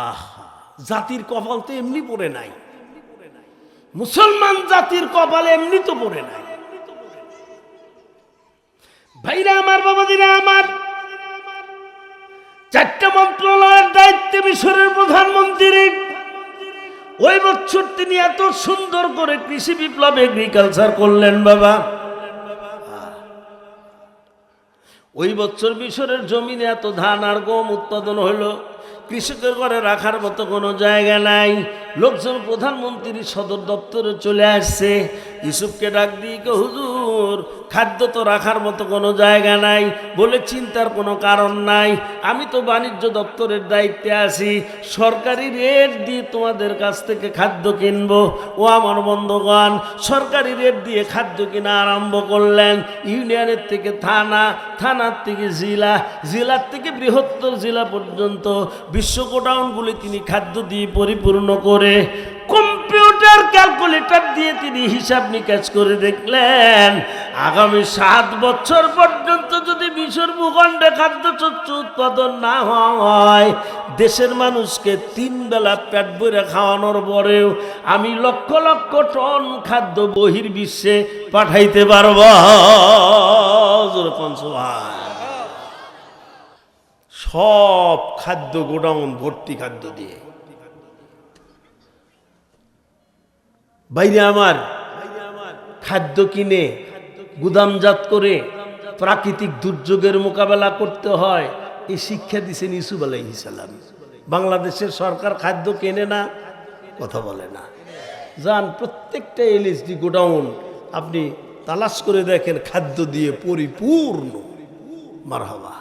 আহা, জাতির কপাল তো এমনি পড়ে নাই, মুসলমান জাতির কপাল এমনি তো পড়ে নাই। ভাইরা আমার, বাবাজিরা আমার, 4টা মন্ত্রণালয়ের দায়িত্বে মিশরের প্রধানমন্ত্রী। ওই বছর তিনি এত সুন্দর করে কৃষি বিপ্লব, এগ্রিকালচার করলেন বাবা। ওই বছর মিশরের জমিনে এত ধান আর গম উৎপাদন হলো, কৃষকের ঘরে রাখার মতো কোনো জায়গা নাই। লোকজন প্রধানমন্ত্রীর সদর দপ্তরে চলে আসছে। ইউসুফকে ডাক দিয়ে কে, হুজুর খাদ্য তো রাখার মতো কোনো জায়গা নাই। বলে চিন্তার কোনো কারণ নাই, আমি তো বাণিজ্য দপ্তরের দায়িত্বে আছি, সরকারি রেট দিয়ে তোমাদের কাছ থেকে খাদ্য কিনবো। ও আমার বন্ধুগণ, সরকারি রেট দিয়ে খাদ্য কিনা আরম্ভ করলেন। ইউনিয়নের থেকে থানা, থানার থেকে জেলা, জেলার থেকে বৃহত্তর জেলা পর্যন্ত বিশ্ব গোডাউনগুলি তিনি খাদ্য দিয়ে পরিপূর্ণ করে কম্পিউটার ক্যালকুলেটর দিয়ে তিনি হিসাব নিকাশ করে দেখলেন, আগামী 7 বছর পর্যন্ত যদি মিশর ভূখণ্ডে খাদ্যশস্য উৎপাদন না হয়, দেশের মানুষকে 3 বেলা পেট ভরে খাওয়ানোর পরেও আমি লক্ষ লক্ষ টন খাদ্য বহির্বিশ্বে পাঠাইতে পারব। সব খাদ্য গোডাউন ভর্তি খাদ্য দিয়ে। বাইরে আমার, খাদ্য কিনে গুদামজাত করে প্রাকৃতিক দুর্যোগের মোকাবেলা করতে হয়, এই শিক্ষা দিয়েছেন ইউসুফ আলাইহিস সালাম। বাংলাদেশের সরকার খাদ্য কেনে না, কথা বলে না। যান প্রত্যেকটা এলএসডি গোডাউন আপনি তালাশ করে দেখেন, খাদ্য দিয়ে পরিপূর্ণ। মারহাবা।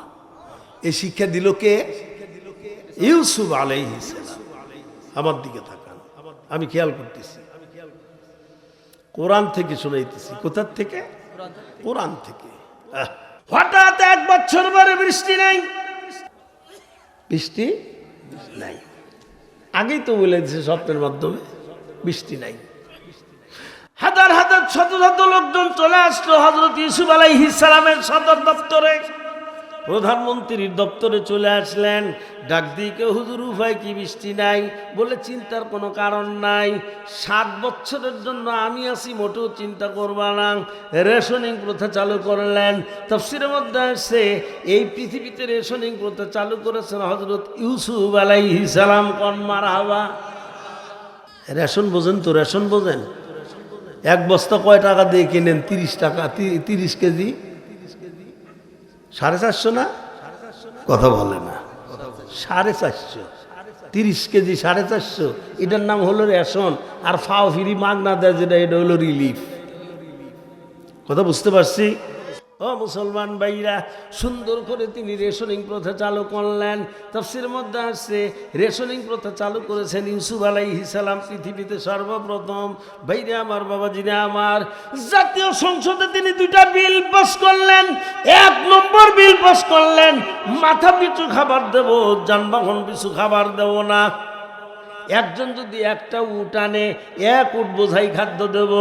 এই শিক্ষা দিল কে? ইউসুফ আলাইহিস সালাম। আমার দিকে তাকান, আমি খেয়াল করতেছি, কোরআন থেকে শোনাইতেছি। কোথার থেকে? কোরআন থেকে। হঠাৎ 1 বছর পরে বৃষ্টি নাই, বৃষ্টি নাই। আগেই তো বলে দিয়েছে স্বপ্নের মাধ্যমে, বৃষ্টি নাই। হাজার হাজার শত শত লোকজন চলে আসলো হযরত ইউসুফ আলাইহিস সালামের সদর দপ্তরে। প্রধানমন্ত্রীর দপ্তরে চলে আসলেন, ডাক দিয়ে কে, হুজুর উপায় কি? বৃষ্টি নাই। বলে চিন্তার কোনো কারণ নাই, 7 বছরের জন্য আমি আছি, মোটেও চিন্তা করবা না। রেশনিং প্রথা চালু করলেন। তাফসীরের মধ্যে আসছে, এই পৃথিবীতে রেশনিং প্রথা চালু করেছেন হযরত ইউসুফ আলাইহিস সালাম। কোন মারহাবা। রেশন বোঝেন তো? রেশন বোঝেন? 1 বস্তা কয় টাকা দিয়ে কিনেন? 30 টাকা, 30 কেজি, 450 না? কথা বলে না। 450, 30 কেজি 450, এটার নাম হলো রেশন। আর ফাও ফিরি মাগনা দেয় যেটা, এটা হলো রিলিফ। কথা বুঝতে পারছি? ও মুসলমান ভাইরা, সুন্দর করে তিনি রেশনিং প্রথা চালু করলেন। তাফসীরের মধ্যে আসছে, রেশনিং প্রথা চালু করেছেন ইউসুফ আলাইহিস সালাম পৃথিবীতে সর্বপ্রথম। ভাইরা আমার, বাবাজিরা আমার, জাতীয় সংসদে তিনি 2টা বিল পাস করলেন। 1 নম্বর বিল পাস করলেন, মাথা পিছু খাবার দেব, যানবাহন পিছু খাবার দেব না। একজন যদি একটা উট আনে 1 উট বোঝাই খাদ্য দেব,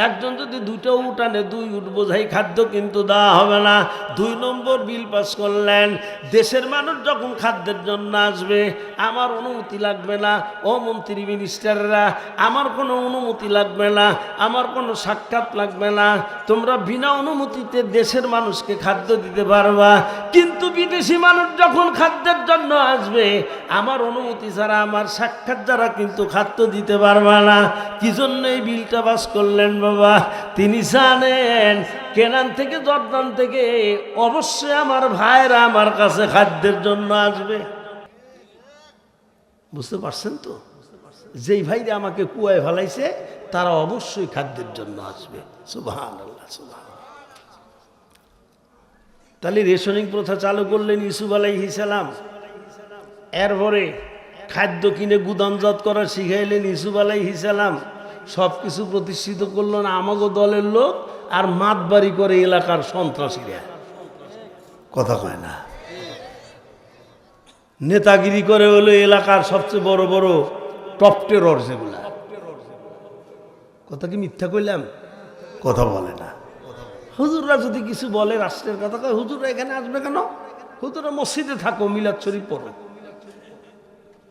একজন যদি 2টা উট আনে 2 উট বোঝাই খাদ্য কিন্তু দেওয়া হবে না। 2 নম্বর বিল পাস করলেন, দেশের মানুষ যখন খাদ্যের জন্য আসবে আমার অনুমতি লাগবে না। ও মন্ত্রী মিনিস্টাররা, আমার কোনো অনুমতি লাগবে না, আমার কোনো সাক্ষাৎ লাগবে না, তোমরা বিনা অনুমতিতে দেশের মানুষকে খাদ্য দিতে পারবা। কিন্তু বিদেশি মানুষ যখন খাদ্যের জন্য আসবে আমার অনুমতি ছাড়া, আমার সাক্ষাৎ ছাড়া কিন্তু খাদ্য দিতে পারবা না। কি জন্য এই বিলটা পাস করলেন বাবা? তিনি জানেন কেনান থেকে জর্দান থেকে অবশ্যই আমার ভাইরা আমার কাছে খাদ্যের জন্য আসবে। বুঝতে পারছেন তো? যেই ভাইরা আমাকে কুয়ায় ফেলাইছে তারা অবশ্যই খাদ্যের জন্য আসবে। সুবহানাল্লাহ, সুবহানাল্লাহ। তাহলে রেশনিং প্রথা চালু করলেন ইউসুফ আলাইহিস সালাম। এরপরে খাদ্য কিনে গুদামজাত করা শিখাইলেন ইউসুফ আলাইহিস সালাম। সব কিছু প্রতিষ্ঠিত করলেন আমাগো দলের লোক আর মাতবাড়ি করে এলাকার সন্ত্রাসীরা। কথা কয় না, নেতাগিরি করে হলো এলাকার সবচেয়ে বড় বড় টপ টেরর যেগুলা। কথা কি মিথ্যা কইলাম? কথা বলে না। হুজুররা যদি কিছু বলে রাষ্ট্রের কথা, কয় হুজুররা এখানে আসবে কেন? হুজুররা মসজিদে থাকো, মিলাদ শরীফ পড়ো,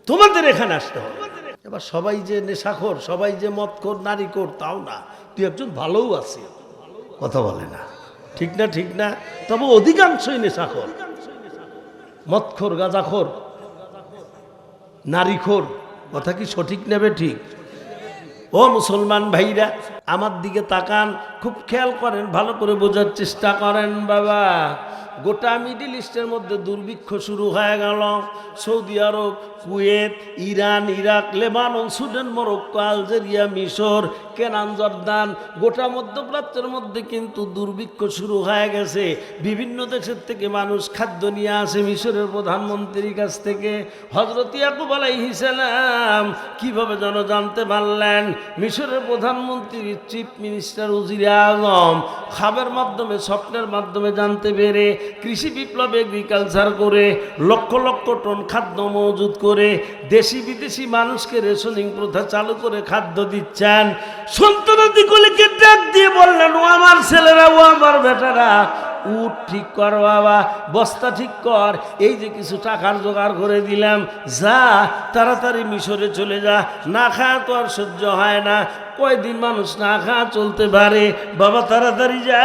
তোমাদের এখানে আসতে হবে। এবার সবাই যে নেশাখোর, সবাই যে মদখোর, নারীখোর তাও না, তুই একজন ভালোও আছে। কথা বলে না, ঠিক না? ঠিক না? তবে অধিকাংশই নেশাখোর, মদখোর, গাঁজাখোর, নারীখোর। কথা কি সঠিক নেবে? ঠিক। ও মুসলমান ভাইরা, আমার দিকে তাকান, খুব খেয়াল করেন, ভালো করে বোঝার চেষ্টা করেন বাবা। গোটা মিডিল ইস্টের মধ্যে দুর্ভিক্ষ শুরু হয়ে গেল। সৌদি আরব, Kuwait, Iran, Iraq, Lebanon, Sudan, Morocco, Algeria, মিশর, কেনান, জর্দান, গোটা মধ্যপ্রাচ্যের মধ্যে কিন্তু দুর্ভিক্ষ শুরু হয়ে গেছে। বিভিন্ন দেশের থেকে মানুষ খাদ্য নিয়ে আসে মিশরের প্রধানমন্ত্রীর কাছ থেকে। হযরত ইয়াকুব আলাইহিস সালাম কিভাবে যেন জানতে পারলেন, মিশরের প্রধানমন্ত্রী, চিফ মিনিস্টার, উজিরে আজম খাবের মাধ্যমে, স্বপ্নের মাধ্যমে জানতে পেরে কৃষি বিপ্লবে এগ্রিকালচার করে লক্ষ লক্ষ টন খাদ্য মজুদ করে দেশি বিদেশি মানুষকে রেশনিং প্রথা চালু করে খাদ্য দিচ্ছেন। সন্তানাদি কোলেকে ডাক দিয়ে বললেন, ও আমার ছেলেরা, ও আমার বেটারা, উট ঠিক কর বাবা, বস্তা ঠিক কর, এই যে কিছু টাকার জোগাড় করে দিলাম, যা তাড়াতাড়ি মিশরে চলে যা, না খাওয়া তো আর সহ্য হয় না। কয়দিন মানুষ না খাওয়া চলতে পারে বাবা? তাড়াতাড়ি যা,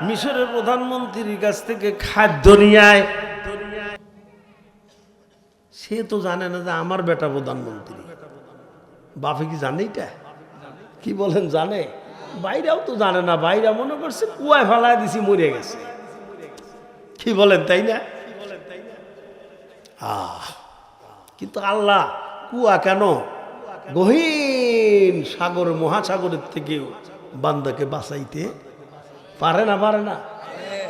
মিশরের প্রধানমন্ত্রীর কাছ থেকে খাদ্য নিয়ে আয়। সে তো জানে না যে আমার বেটা প্রধানমন্ত্রী। বাপে কি জানে এটা? কি বলেন? জানে? বাইরেও তো জানে না। বাইরে মনে করছে কুয়ায় ফেলায় দিছি, মরে গেছে। কি বলেন, তাই না? কিন্তু আল্লাহ কুয়া কেন, গহীন সাগর, মহাসাগরের থেকেও বান্দাকে বাঁচাইতে পারে না? পারে না?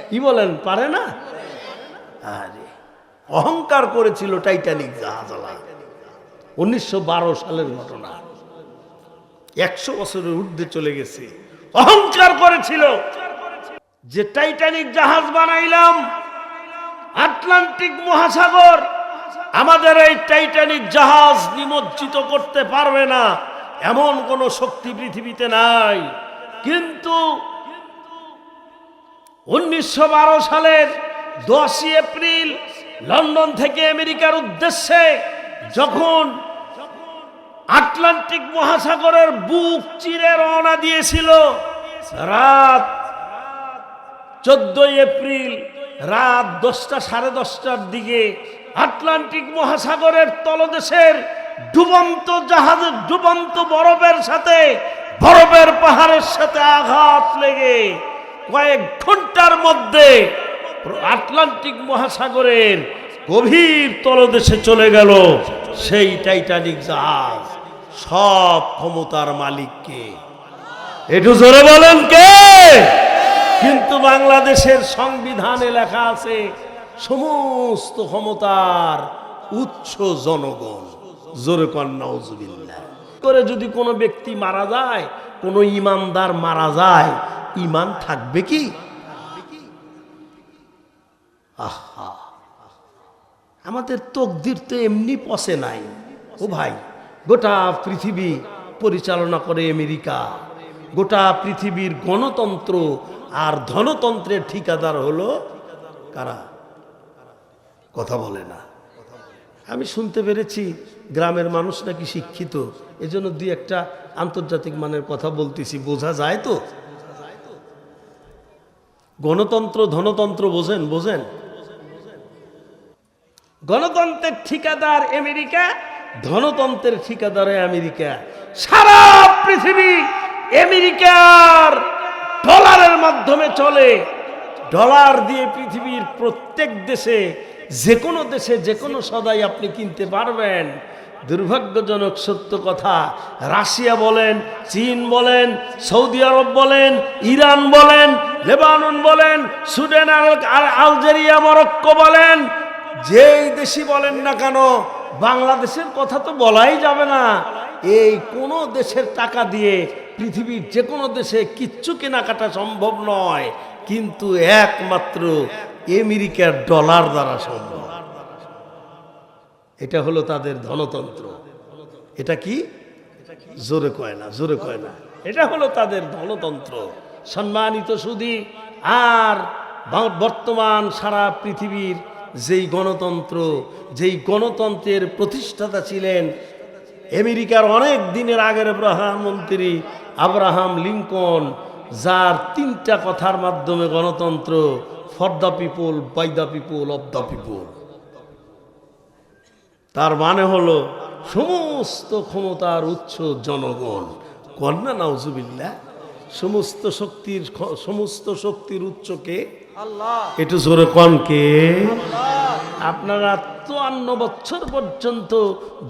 কি বলেন, পারে না? আরে অহংকার করেছিল টাইটানিক জাহাজওয়ালা, 1912 সালের ঘটনা, 100 বছরের ঊর্ধ্বে চলে গেছে। অহংকার করেছিল যে টাইটানিক জাহাজ বানাইলাম, আটলান্টিক মহাসাগর আমাদের এই টাইটানিক জাহাজ নিমজ্জিত করতে পারবে না, এমন কোন শক্তি পৃথিবীতে নাই। কিন্তু 1912 সালের 10 এপ্রিল লন্ডন থেকে আমেরিকার উদ্দেশ্যে যখন আটলান্টিক মহাসাগরের বুক চিরে রওনা দিয়েছিল, রাত 14 এপ্রিল রাত 10টা, 10:30টার দিকে আটলান্টিক মহাসাগরের তলদেশের ডুবন্ত জাহাজের ডুবন্ত বরফের সাথে, বরফের পাহাড়ের সাথে আঘাত লেগে কয়েক ঘন্টার মধ্যে আটলান্টিক মহাসাগরের গভীর তলদেশে চলে গেল সেই টাইটানিক জাহাজ। সব ক্ষমতার মালিক কে? একটু জোরে বলেন কে? কিন্তু বাংলাদেশের সংবিধানে লেখা আছে সমস্ত ক্ষমতার উৎস জনগণ। জোরে কন নাউজুবিল্লাহ। করে যদি কোনো ব্যক্তি মারা যায়, কোনো ইমানদার মারা যায়, ইমান থাকবে কি? আহা, আমাদের তকদির তো এমনি পচে নাই। ও ভাই, গোটা পৃথিবী পরিচালনা করে আমেরিকা। গোটা পৃথিবীর গণতন্ত্র আর ধনতন্ত্রের ঠিকাদার হলো কারা? কথা বলে না। আমি শুনতে পেরেছি গ্রামের মানুষ নাকি শিক্ষিত, এজন্য দুই একটা আন্তর্জাতিক মানের কথা বলতেছি, বোঝা যায় তো? গণতন্ত্র ধনতন্ত্র বোঝেন? বোঝেন? গণতন্ত্রের ঠিকাদার আমেরিকা, ধনতন্ত্রের ঠিকাদার আমেরিকা। সারা পৃথিবী আমেরিকার ডলারের মাধ্যমে চলে। ডলার দিয়ে পৃথিবীর প্রত্যেক দেশে, যে কোনো সদাই আপনি কিনতে পারবেন। দুর্ভাগ্যজনক সত্য কথা, রাশিয়া বলেন, চীন বলেন, সৌদি আরব বলেন, ইরান বলেন, লেবানন বলেন, সুদান আর আলজেরিয়া, মরক্কো বলেন, যেই দেশই বলেন না কেন, বাংলাদেশের কথা তো বলাই যাবে না। এই কোন দেশের টাকা দিয়ে পৃথিবীর যে কোনো দেশে কিচ্ছু কেনাকাটা সম্ভব নয়, কিন্তু একমাত্র আমেরিকার ডলার দ্বারা সম্ভব। এটা হলো তাদের ধনতন্ত্র। এটা কি? জোরে কয় না, জোরে কয় না। এটা হলো তাদের ধনতন্ত্র। সম্মানিত সুধী, আর বর্তমান সারা পৃথিবীর যেই গণতন্ত্রের প্রতিষ্ঠাতা ছিলেন আমেরিকার অনেক দিনের আগের প্রধানমন্ত্রী আব্রাহাম লিঙ্কন, যার তিনটা কথার মাধ্যমে গণতন্ত্র: for the people, by the people, of the people. তার মানে হলো সমস্ত ক্ষমতার উৎস জনগণ। কন্যা নাউজুবিল্লাহ। সমস্ত শক্তির উৎসকে আল্লাহ। একটু জোরে কনকে। আপনারা 54 বছর পর্যন্ত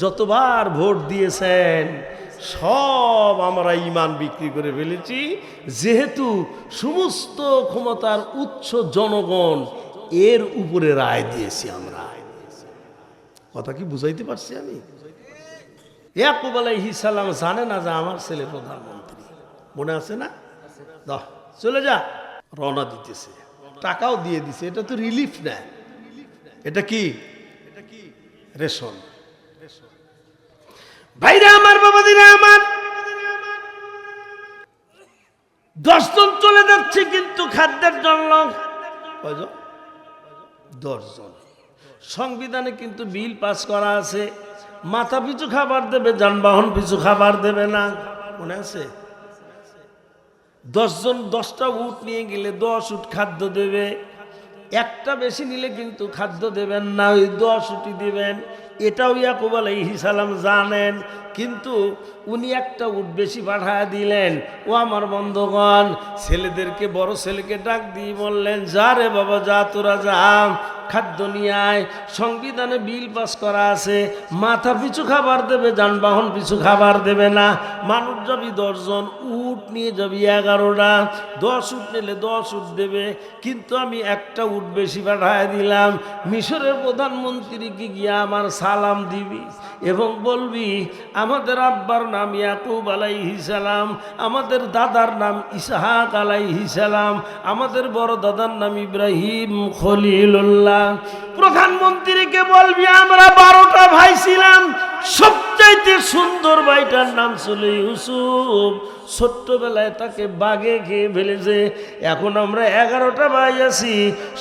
যতবার ভোট দিয়েছেন, সব আমরা ঈমান বিক্রি করে ফেলেছি, যেহেতু সমস্ত ক্ষমতার উৎস জনগণ, এর উপরে রায় দিয়েছি আমরা। কথা কি বুঝাইতে পারছি আমি? ইয়াকুব আলাইহিস সালাম জানে না যে আমার ছেলে প্রধানমন্ত্রী, মনে আছে না? চলে যা, রওনা দিতেছে, টাকাও দিয়ে দিছে। এটা তো রিলিফ না, এটা কি? রেশন। ভাইরা আমার, বাবাদিরা আমার, 10 জন চলে যাচ্ছে, কিন্তু খাদ্যের জন্য কয়জন? 10 জন। সংবিধানে কিন্তু বিল পাস করা আছে, মাথা পিছু খাবার দেবে, যানবাহন পিছু খাবার দেবে না, মনে আছে? 10 জন 10টা উট নিয়ে গেলে 10 উট খাদ্য দেবে। একটা বেশি নিলে কিন্তু খাদ্য দেবেন না, ওই 10 উটই দেবেন। এটাও ইয়াকুব আলাইহিস সালাম জানেন, কিন্তু উনি একটা উট বেশি পাঠায় দিলেন। ও আমার বন্ধুগণ, ছেলেদেরকে, বড় ছেলেকে ডাক দিয়ে বললেন, যা রে বাবা, যা, তোরা যা, খাদ্য নিয়ে আয়। সংবিধানে বিল পাস করা আছে, মাথা পিছু খাবার দেবে, যানবাহন পিছু খাবার দেবে না। মানুষ যাবি 10 জন, উট নিয়ে যাবি 11টা, 10 উট নিলে 10 উট দেবে, কিন্তু আমি একটা উট বেশি পাঠায় দিলাম। মিশরের প্রধানমন্ত্রীকে গিয়া আমার সালাম দিবি এবং বলবি, আমাদের আব্বার নাম ইয়াকুব আলাইহিস সালাম, আমাদের দাদার নাম ইসহাক আলাইহিস সালাম, আমাদের বড় দাদার নাম ইব্রাহিম খলিলুল্লাহ। প্রধানমন্ত্রীকে বলবি, আমরা 12টা ভাই ছিলাম, সবচাইতে সুন্দর ভাইটার নাম ছিল ইউসুফ। ছোট্টবেলায় তাকে বাঘে খেয়ে ফেলেছে, এখন আমরা 11টা ভাই আছি,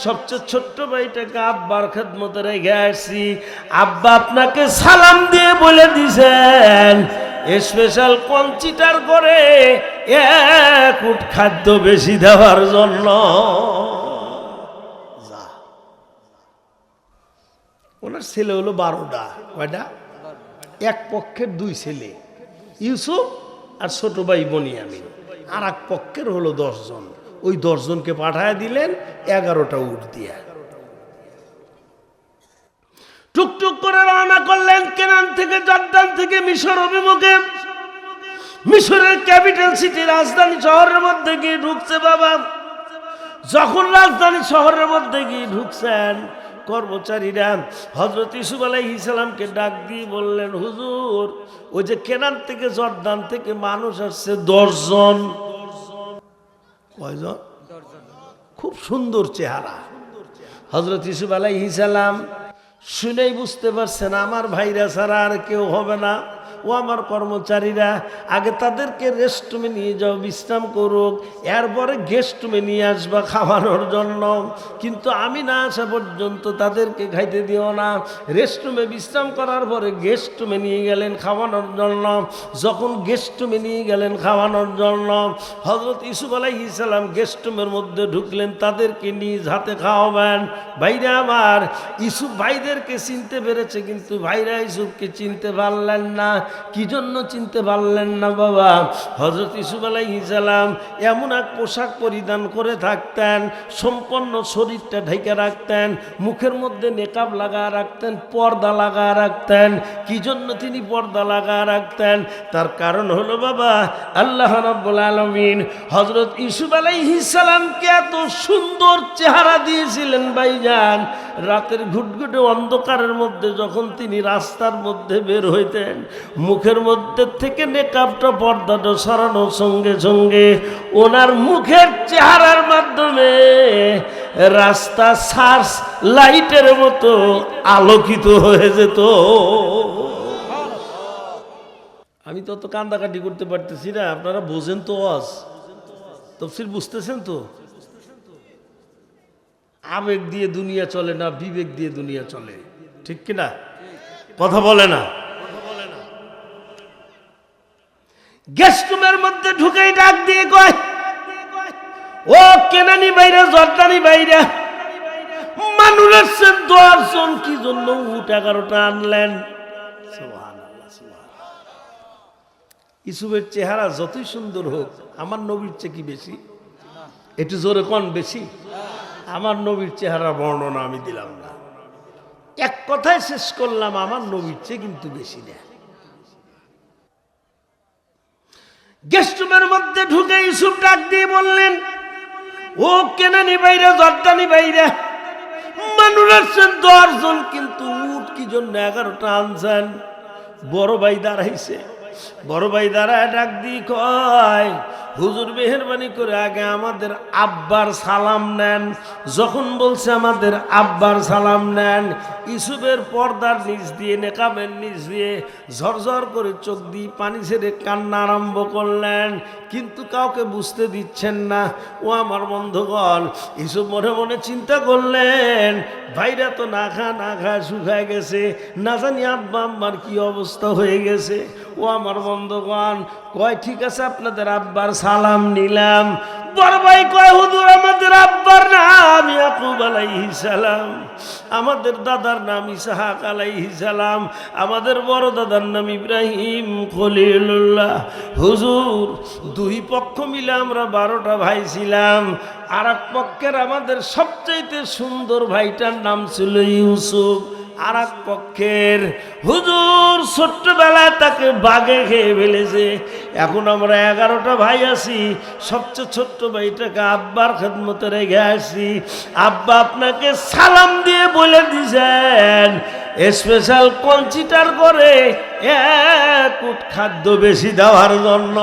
সবচেয়ে ছোট্ট ভাইটাকে আব্বার খেদমতে রেখে আসছি। আব্বা আপনাকে সালাম দিয়ে বলে দিছেন স্পেশাল কনসিডার করে 1 উট খাদ্য বেশি দেওয়ার জন্য। ওনার ছেলে হলো 12টা। কয়টা? এক পক্ষের 2 ছেলে, ইউসুফ আর ছোট ভাই বনিয়ামিন। আর এক পক্ষের হলো 10 জন। ওই 10 জনকে পাঠায় দিলেন 11টা উট দিয়া। টুকটুক করে রওনা করলেন কেনান থেকে, জর্দান থেকে মিশর অভিমুখে। মিশরের ক্যাপিটাল সিটি, রাজধানী শহরের মধ্যে গিয়ে ঢুকছে বাবা। যখন রাজধানী শহরের মধ্যে গিয়ে ঢুকছেন, কর্মচারীরা হযরত ইউসুফ আলাইহিস সালামকে ডাক দিয়ে বললেন, হুজুর, ওই যে কেনান থেকে, জর্দান থেকে মানুষ আসছে 10 জন। কয়জন? খুব সুন্দর চেহারা। হযরত ইউসুফ আলাইহিস সালাম শুনেই বুঝতে পারছেন আমার ভাইরা ছাড়া আর কেউ হবে না। ও আমার কর্মচারীরা আগে তাদেরকে রেস্টরুমে নিয়ে যাও, বিশ্রাম করুক, এরপরে গেস্ট রুমে নিয়ে আসবা খাওয়ানোর জন্য। কিন্তু আমি না আসা পর্যন্ত তাদেরকে খাইতে দিও না। রেস্টরুমে বিশ্রাম করার পরে গেস্ট রুমে নিয়ে গেলেন খাওয়ানোর জন্য। যখন গেস্ট রুমে নিয়ে গেলেন খাওয়ানোর জন্য, হযরত ইউসুফ আলাইহিস সালাম গেস্ট রুমের মধ্যে ঢুকলেন, তাদেরকে নিজ হাতে খাওয়াবেন। ভাইরা আমার, ইউসুফ ভাইদেরকে চিনতে পেরেছে, কিন্তু ভাইরা ইউসুফকে চিনতে পারলেন না। কি জন্য চিনতে পারলেন না বাবা? হযরত ইউসুফ আলাইহিস সালাম এমন এক পোশাক পরিধান করে থাকতেন, সম্পূর্ণ শরীরটা ঢেকে রাখতেন, মুখের মধ্যে নেকাব লাগা রাখতেন, পর্দা লাগা রাখতেন। কি জন্য তিনি পর্দা লাগা রাখতেন? তার কারণ হলো বাবা, আল্লাহ রাব্বুল আলামিন হযরত ইউসুফ আলাইহিস সালামকে এত সুন্দর চেহারা দিয়েছিলেন ভাইজান, রাতের ঘুটঘুটে অন্ধকারের মধ্যে যখন তিনি রাস্তার মধ্যে বের হইতেন, মুখের মধ্যে থেকে নেকাবটা পর্দাটা সরানোর সঙ্গে সঙ্গে ওনার মুখের চেহারার মাধ্যমে রাস্তা সার্চ লাইটের মতো আলোকিত হয়ে যেত। আমি তো অত কান্দাকাটি করতে পারতেছি না, আপনারা বোঝেন তো, তফসির বুঝতেছেন তো? আবেগ দিয়ে দুনিয়া চলে না, বিবেক দিয়ে দুনিয়া চলে, ঠিক কিনা? কথা বলে না। গেস্ট রুমের মধ্যে ঢুকেই ডাক দিয়ে কয়, ও কেনানি বাইরে, জর্দানি বাইরে, মানুষের সেন 10 জন, কি জন্য উট 11টা আনলেন? ইউসুফের চেহারা যতই সুন্দর হোক, আমার নবীর চেয়ে কি বেশি? একটু জোরে কোন বেশি? আমার নবীর চেহারা বর্ণনা আমি দিলাম না, এক কথায় শেষ করলাম, আমার নবীর চেয়ে কিন্তু বেশি না। গেস্ট রুমের মধ্যে ঢুকে ইউসুফ ডাক দিয়ে বললেন, ও কেনানি বাইরে, জর্দানি বাইরে, মানুষের সেন 10 জন, কিন্তু উট কি জন্য 11টা আনছেন? বড় ভাই দাঁড়াইছে, বড় ভাই দাঁড়ায় ডাক দিয়ে কয়, হুজুর মেহেরবানি করে আগে আমাদের আব্বার সালাম নেন। যখন বলছে আমাদের আব্বার সালাম নেন, ইউসুফের পর্দার নিচ দিয়ে, নেকাবের নিচ দিয়ে ঝরঝর করে চোখ দিয়ে পানি ছেড়ে কান্না আরম্ভ করলেন, কিন্তু কাউকে বুঝতে দিচ্ছেন না। ও আমার বন্ধুগণ, ইউসুফ মনে মনে চিন্তা করলেন, ভাইরা তো না খা শুকায় গেছে, না জানি আব্বা আম্মার কি অবস্থা হয়ে গেছে। ও আমার বন্ধুগণ কয়, ঠিক আছে আপনাদের আব্বার সালাম নিলাম। বড় ভাই কয়, হুজুর আমাদের আব্বার নাম ইয়াকুব আলাইহিস সালাম, আমাদের দাদার নাম ইসহাক আলাইহিস সালাম, আমাদের বড় দাদার নাম ইব্রাহিম খলিলুল্লাহ। হুজুর, দুই পক্ষ মিলে আমরা 12টা ভাই ছিলাম, আর এক পক্ষের আমাদের সবচাইতে সুন্দর ভাইটার নাম ছিল ইউসুফ, আর এক পক্ষের হুজুর ছোট্টবেলায় তাকে বাঘে খেয়ে ফেলেছে। এখন আমরা 11টা ভাই আছি, সবচেয়ে ছোট্ট ভাইটাকে আব্বার খেদমতে রেখে আসি। আব্বা আপনাকে সালাম দিয়ে বলে দিয়েছেন স্পেশাল কনসিডার করে 1 উট খাদ্য বেশি দেওয়ার জন্য।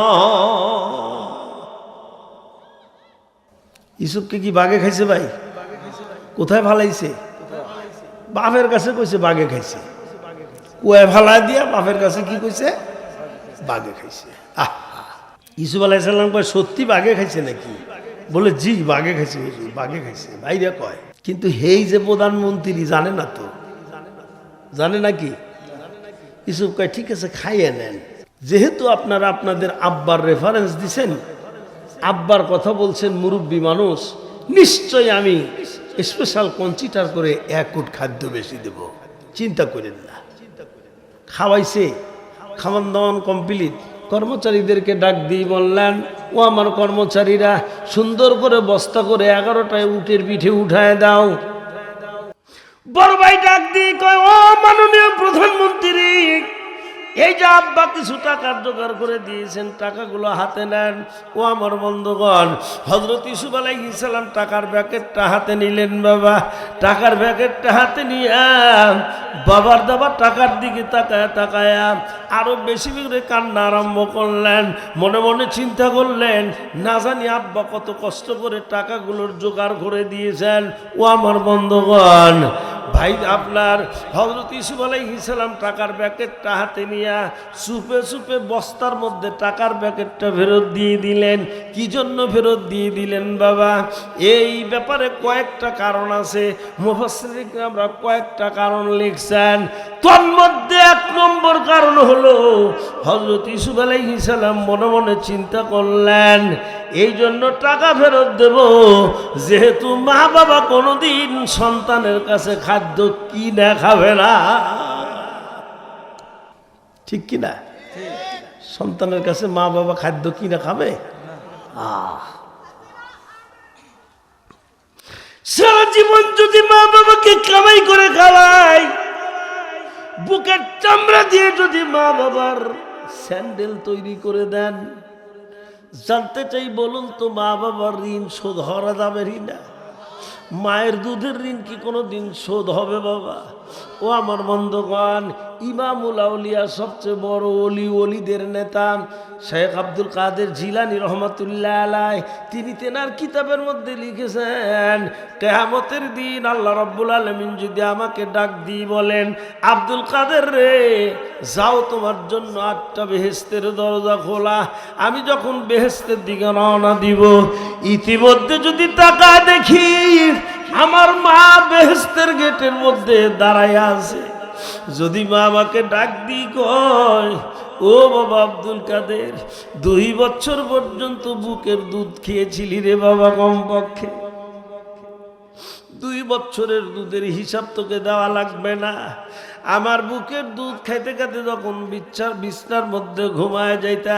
ইউসুফকে কি বাঘে খাইছে ভাই? কোথায় ফালাইছে? বাপের কাছে কইছে বাঘে খাইছে, কুয়ায় ফালাই দিয়া বাপের কাছে কি কইছে? বাঘে খাইছে। ইউসুফ আলাইহিস সালাম কয়, সত্যি বাঘে খাইছে নাকি? বলে জি বাঘে খাইছে, বাঘে খাইছে। ভাইরা কয়, কিন্তু হেই যে প্রধানমন্ত্রী জানে না তো, জানে নাকি? ইউসুফ কয়, ঠিক আছে খাইয়ে নেন, যেহেতু আপনারা আপনাদের আব্বার রেফারেন্স দিছেন, আব্বার কথা বলছেন, মুরব্বী মানুষ, নিশ্চয় আমি স্পেশাল কনসিডার করে 1 উট খাদ্য বেশি দেব, চিন্তা করেন না। খাওয়াইছে, খাওয়ান দাওয়ান কমপ্লিট। কর্মচারীদেরকে ডাক দিয়ে বললেন, ও আমার কর্মচারীরা, সুন্দর করে বস্তা করে 11টায় উটের পিঠে উঠায় দাও। বড় ভাই ডাক দিয়ে কয়, ও মাননীয় প্রধানমন্ত্রী, এই যে আব্বা কিছু টাকার জোগাড় করে দিয়েছেন, টাকাগুলো হাতে নেন। ও আমার বন্ধুগণ, হযরত ইউসুফ আলাইহিস সালাম টাকার প্যাকেটটা হাতে নিলেন। বাবা টাকার প্যাকেটটা হাতে নিয়ে বাবার দেওয়া টাকার দিকে তাকায় তাকায় আরো বেশি করে কান্না আরম্ভ করলেন। মনে মনে চিন্তা করলেন, না জানি আব্বা কত কষ্ট করে টাকাগুলোর জোগাড় করে দিয়েছেন। ও আমার বন্ধুগণ, ভাই আপনার হযরত ইউসুফ আলাইহিস সালাম টাকার প্যাকেটটা হাতে নিয়ে চুপে চুপে বস্তার মধ্যে টাকার প্যাকেটটা ফেরত দিয়ে দিলেন। কি জন্য ফেরত দিয়ে দিলেন বাবা? এই ব্যাপারে কয়েকটা কারণ আছে, মুফাসসিরিন আমরা কয়েকটা কারণ লিখছেন। তন্মধ্যে এক নম্বর কারণ হলো হযরত ইউসুফ আলাইহিস সালাম মনে মনে চিন্তা করলেন এই জন্য টাকা ফেরত দেব যেহেতু মা বাবা কোনোদিন সন্তানের কাছে খাদ্য কিনে খাবে না। ঠিক কিনা? সন্তানের কাছে মা বাবা খাদ্য কিনে খাবে? সারা জীবন যদি মা বাবাকে কামাই করে খাওয়ায়, বুকের চামড়া দিয়ে যদি মা বাবার স্যান্ডেল তৈরি করে দেন, জানতে চাই বলুন তো মা বাবার ঋণ শোধ হওয়া যাবে না? মায়ের দুধের ঋণ কি কোনো দিন শোধ হবে বাবা? ও আমার বন্ধুগণ, ইমামুল আউলিয়া সবচেয়ে বড় ওলিদের নেতা শেখ আব্দুল কাদের জিলানী রহমাতুল্লাহ আলাইহি তিনি তেনার কিতাবের মধ্যে লিখেছেন কিয়ামতের দিন আল্লাহ রাব্বুল আলামিন যদি আমাকে ডাক দিয়ে বলেন আব্দুল কাদের রে যাও তোমার জন্য 8টা বেহেশতের দরজা খোলা, আমি যখন বেহেশতের দিকে রওনা দিব ইতিমধ্যে যদি তাকা দেখি আমার মা বেহেশতের গেটের মধ্যে দাঁড়ায় আছে, যদি মা আমাকে ডাক দি কয় ও বাবা আব্দুল কাদের 2 বছর পর্যন্ত বুকের দুধ খেয়েছিলি রে বাবা, কমপক্ষে 2 বছরের দুধের হিসাব তোকে দেওয়া লাগবে না, আমার বুকের দুধ খাইতে খাইতে যখন বিছনার মধ্যে ঘুমায় যাইতা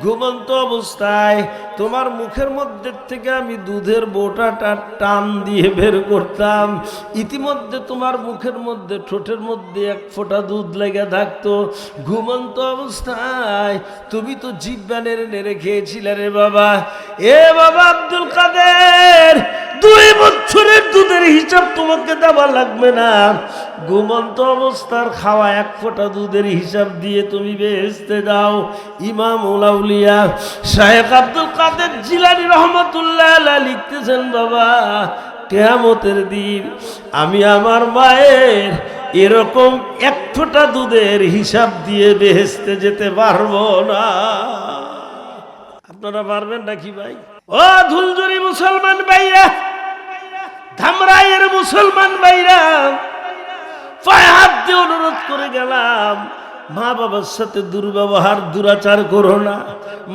ঘুমন্ত অবস্থায় তোমার মুখের মধ্যে থেকে আমি দুধের বোটাটা টান দিয়ে বের করতাম, ইতিমধ্যে তোমার মুখের মধ্যে ঠোঁটের মধ্যে 1 ফোঁটা দুধ লেগে থাকতো, ঘুমন্ত অবস্থায় তুমি তো জিহ্বা নেড়ে নেড়ে খেয়েছিলে রে বাবা। এ বাবা আব্দুল কাদের 2 বছরের দুধের হিসাব তোমাকে দেওয়া লাগবে না, ঘুমন্ত অবস্থার খাওয়া 1 ফোঁটা দুধের হিসাব দিয়ে তুমি বেহেশতে দাও। ইমামুল আউলিয়া শেখ আব্দুল কাদের জিলানী রহমাতুল্লাহ আলাইহি লিখতেছেন বাবা কিয়ামতের দিন আমি আমার মায়ের এরকম 1 ফোঁটা দুধের হিসাব দিয়ে বেহেশতে যেতে পারবো না। আপনারা পারবেন নাকি ভাই? ও ধুলজুরি মুসলমান ভাইরা, ধামরাইয়ের মুসলমান ভাইরা, পায়ে হাত দিয়ে অনুরোধ করে গেলাম মা বাবার সাথে দুর্ব্যবহার দুরাচার করো না,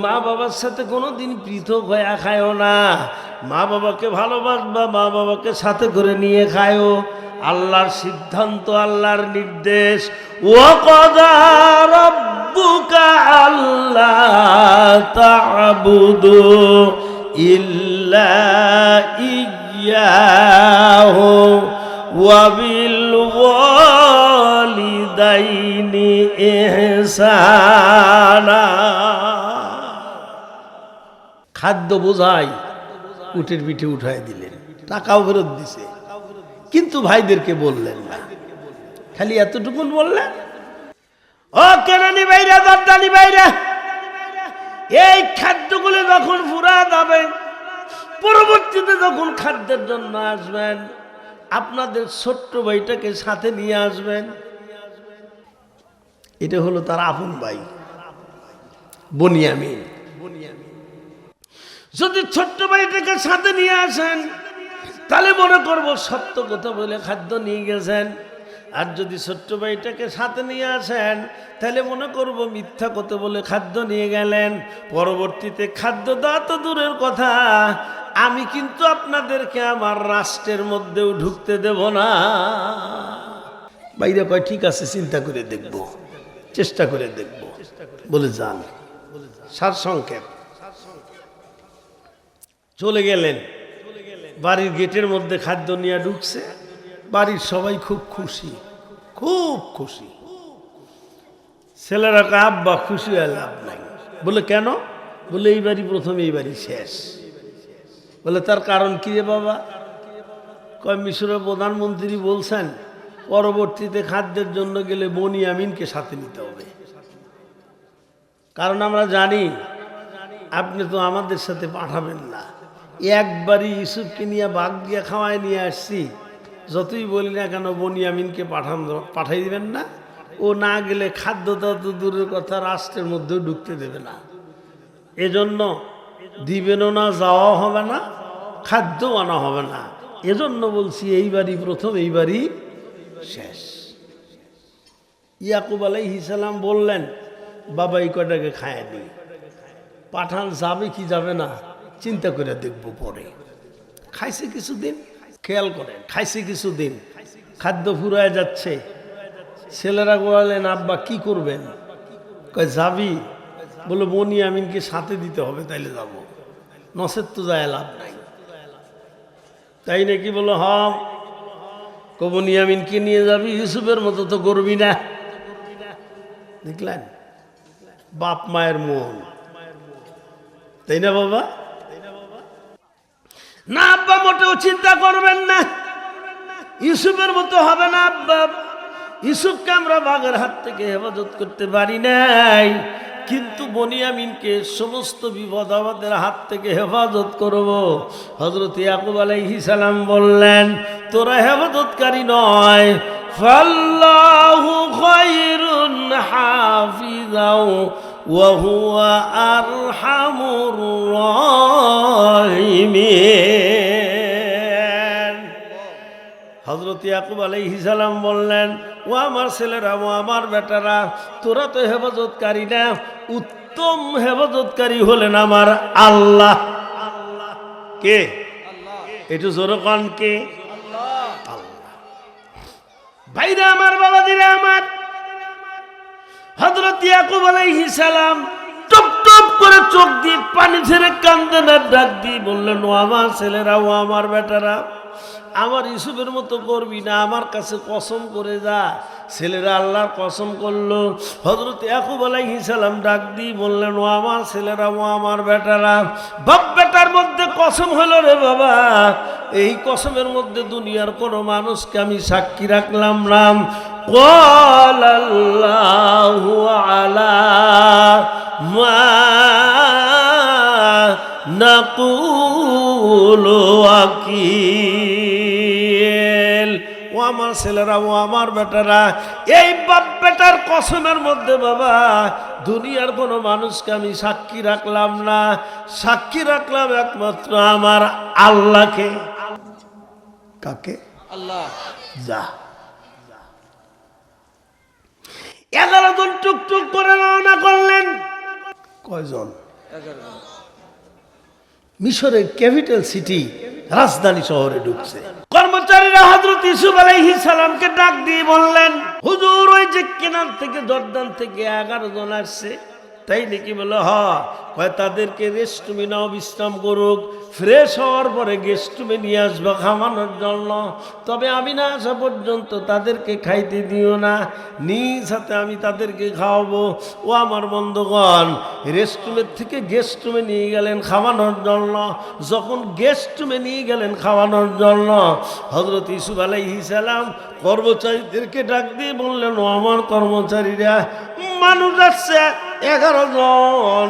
মা বাবার সাথে কোনোদিন পৃথক হয়ে খায়ও না, মা বাবাকে ভালোবাসবা, মা বাবাকে সাথে করে নিয়ে খায়ও। আল্লাহর সিদ্ধান্ত, আল্লাহর নির্দেশ, ওয়াকাদা রাব্বুকা আল্লা তা'বুদু ইল্লা ইয়্যাহু ওয়া বিল ওয়ালিদাইনি ইহসানা। খাদ্য বোঝাই উটের পিঠে উঠাই দিলেন, টাকাও ফেরত দিছে, কিন্তু ভাইদেরকে বললেন না, খালি এতটুকুন বললেন ও কেনানি ভাইরা, দাদানি ভাইরা, এই খাদ্যগুলো যখন ফুরা যাবে পরবর্তীতে যখন খাদ্যের জন্য আসবেন আপনাদের ছোট্ট ভাইটাকে সাথে নিয়ে আসবেন, এটা হলো তার আপন ভাই বনিয়ামিন। যদি ছোট্ট ভাইটাকে সাথে নিয়ে আসেন তাহলে মনে করব সত্য কথা বলে খাদ্য নিয়ে গেছেন, আর যদি ছোট্ট ভাইটাকে সাথে নিয়ে আসেন তাহলে মনে করব মিথ্যা কথা বলে খাদ্য নিয়ে গেলেন। পরবর্তীতে খাদ্য দেওয়া তো দূরের কথা, আমি কিন্তু আপনাদেরকে আমার রাষ্ট্রের মধ্যেও ঢুকতে দেব না। বাইরে কয় ঠিক আছে, চিন্তা করে দেখব, চেষ্টা করে দেখব বলে যান। সারসংক্ষেপ চলে গেলেন, বাড়ির গেটের মধ্যে খাদ্য নিয়ে ঢুকছে, বাড়ির সবাই খুব খুশি, খুব খুশি। ছেলেরা কয় আব্বা খুশি হয়ে লাভ নাই। বলে কেন? বলে এই বাড়ি প্রথম, এই বাড়ি শেষ। বলে তার কারণ কি রে বাবা? কয় মিশরের প্রধানমন্ত্রী বলছেন পরবর্তীতে খাদ্যের জন্য গেলে বনিয়ামিনকে সাথে নিতে হবে, কারণ আমরা জানি আপনি তো আমাদের সাথে পাঠাবেন না। একবারই ইউসুফকে নিয়ে বাঘ দিয়ে খাওয়ায় নিয়ে আসছি, যতই বলি না কেন বনিয়ামিনকে পাঠাই দিবেন না, ও না গেলে খাদ্য তত দূরের কথা রাষ্ট্রের মধ্যেও ঢুকতে দেবে না। এজন্য দিবেনও না, যাওয়া হবে না, খাদ্য আনা হবে না। এজন্য বলছি এইবারই প্রথম, এইবারই শেষ। ইয়াকুব আলাইহিস সালাম বললেন, বাবা এই কয়টাকে খায়নি। পাঠান যাবে কি যাবে না চিন্তা করে দেখবো পরে। খাইছে কিছুদিন, খেয়াল করেন, খাইছে কিছুদিন, খাদ্য ফুরায় যাচ্ছে। ছেলেরা বললেন, আব্বা কি করবেন? কয় যাবি? বলে বনিয়ামিনকে সাথে দিতে হবে, তাইলে যাব, নসের তো যায় লাভ নাই। তাই নাকি? বলো হ। বনিয়ামিনকে নিয়ে যাবি, ইউসুফের মতো তো করবি না। দেখলেন বাপ মায়ের মন, তাই না বাবা? না আব্বা, মোটেও চিন্তা করবেন না, ইউসুফের মতো হবে না আব্বা। ইউসুফকে আমরা বাঘের হাত থেকে হেফাজত করতে পারি নাই, কিন্তু বনিয়ামিনকে সমস্ত বিপদ আমাদের হাত থেকে হেফাজত করব। হযরত ইয়াকুব আলাইহিস সালাম বললেন, তোরা হেফাজতকারী নয়, ফাল্লাহু খায়রুন হাফিজাও ওয়া হুয়া আরহামুর রাহিমিন। হযরত ইয়াকুব আলাইহিস সালাম বললেন, ও আমার ছেলেরা, ও আমার বেটারা, তোরা তো হেফাজতকারী না, উত্তম হেফাজতকারী হলেন আমার আল্লাহ। কে? একটু জোরে কন, কে? আল্লাহ। ভাইরা আমার, বাবাদিরা আমার, হযরত ইয়াকুব আলাইহিস সালাম টপ টপ করে চোখ দিয়ে পানি ছেড়ে কান্দেন আর ডাক দিয়ে বললেন, ও আমার ছেলেরা, ও আমার বেটারা, আমার ইউসুফের মতো করবি না, আমার কাছে কসম করে যা। ছেলেরা আল্লাহর কসম করলো। হযরত ইয়াকুব আলাইহিস সালাম ডাক দিয়ে বললেন, ও আমার ছেলেরা, ও আমার বেটারা, বাপ বেটার মধ্যে কসম হলো রে বাবা, এই কসমের মধ্যে দুনিয়ার কোনো মানুষকে আমি সাক্ষী রাখলাম না। قال الله على ما نقول وكيل। ও আমার ছেলেরা, ও আমার বেটারা, এই বাপ বেটার কসমের মধ্যে বাবা দুনিয়ার কোনো মানুষকে আমি সাক্ষী রাখলাম না, সাক্ষী রাখলাম একমাত্র আমার আল্লাহকে। কাকে? আল্লাহ। যা 11 জন টুকটুক করে রওনা করলেন। কয়জন? 11 জন। মিশরের ক্যাপিটাল সিটি, রাজধানী শহরে ঢুকছে। কর্মচারীরা হযরত ইউসুফ আলাইহিস সালামকে ডাক দিয়ে বললেন, হুজুর, ওই যে কেনান থেকে, জর্দান থেকে 11 জন আসছে। তাই নাকি? বলে হ। কয় তাদেরকে রেস্ট রুমে নাও, বিশ্রাম করুক, ফ্রেশ হওয়ার পরে গেস্ট রুমে নিয়ে আসবো খাওয়ানোর জন্য। তবে আমি না আসা পর্যন্ত তাদেরকে খাইতে দিও না, নিজ হাতে আমি তাদেরকে খাওয়াবো। ও আমার বন্ধুগণ, রেস্ট রুমের থেকে গেস্ট রুমে নিয়ে গেলেন খাওয়ানোর জন্য। যখন গেস্ট রুমে নিয়ে গেলেন খাওয়ানোর জন্য, হযরত ইউসুফ আলাইহিস সালাম কর্মচারীদেরকে ডাক দিয়ে বললেন, ও আমার কর্মচারীরা, মানুষ আসছে 11 জন,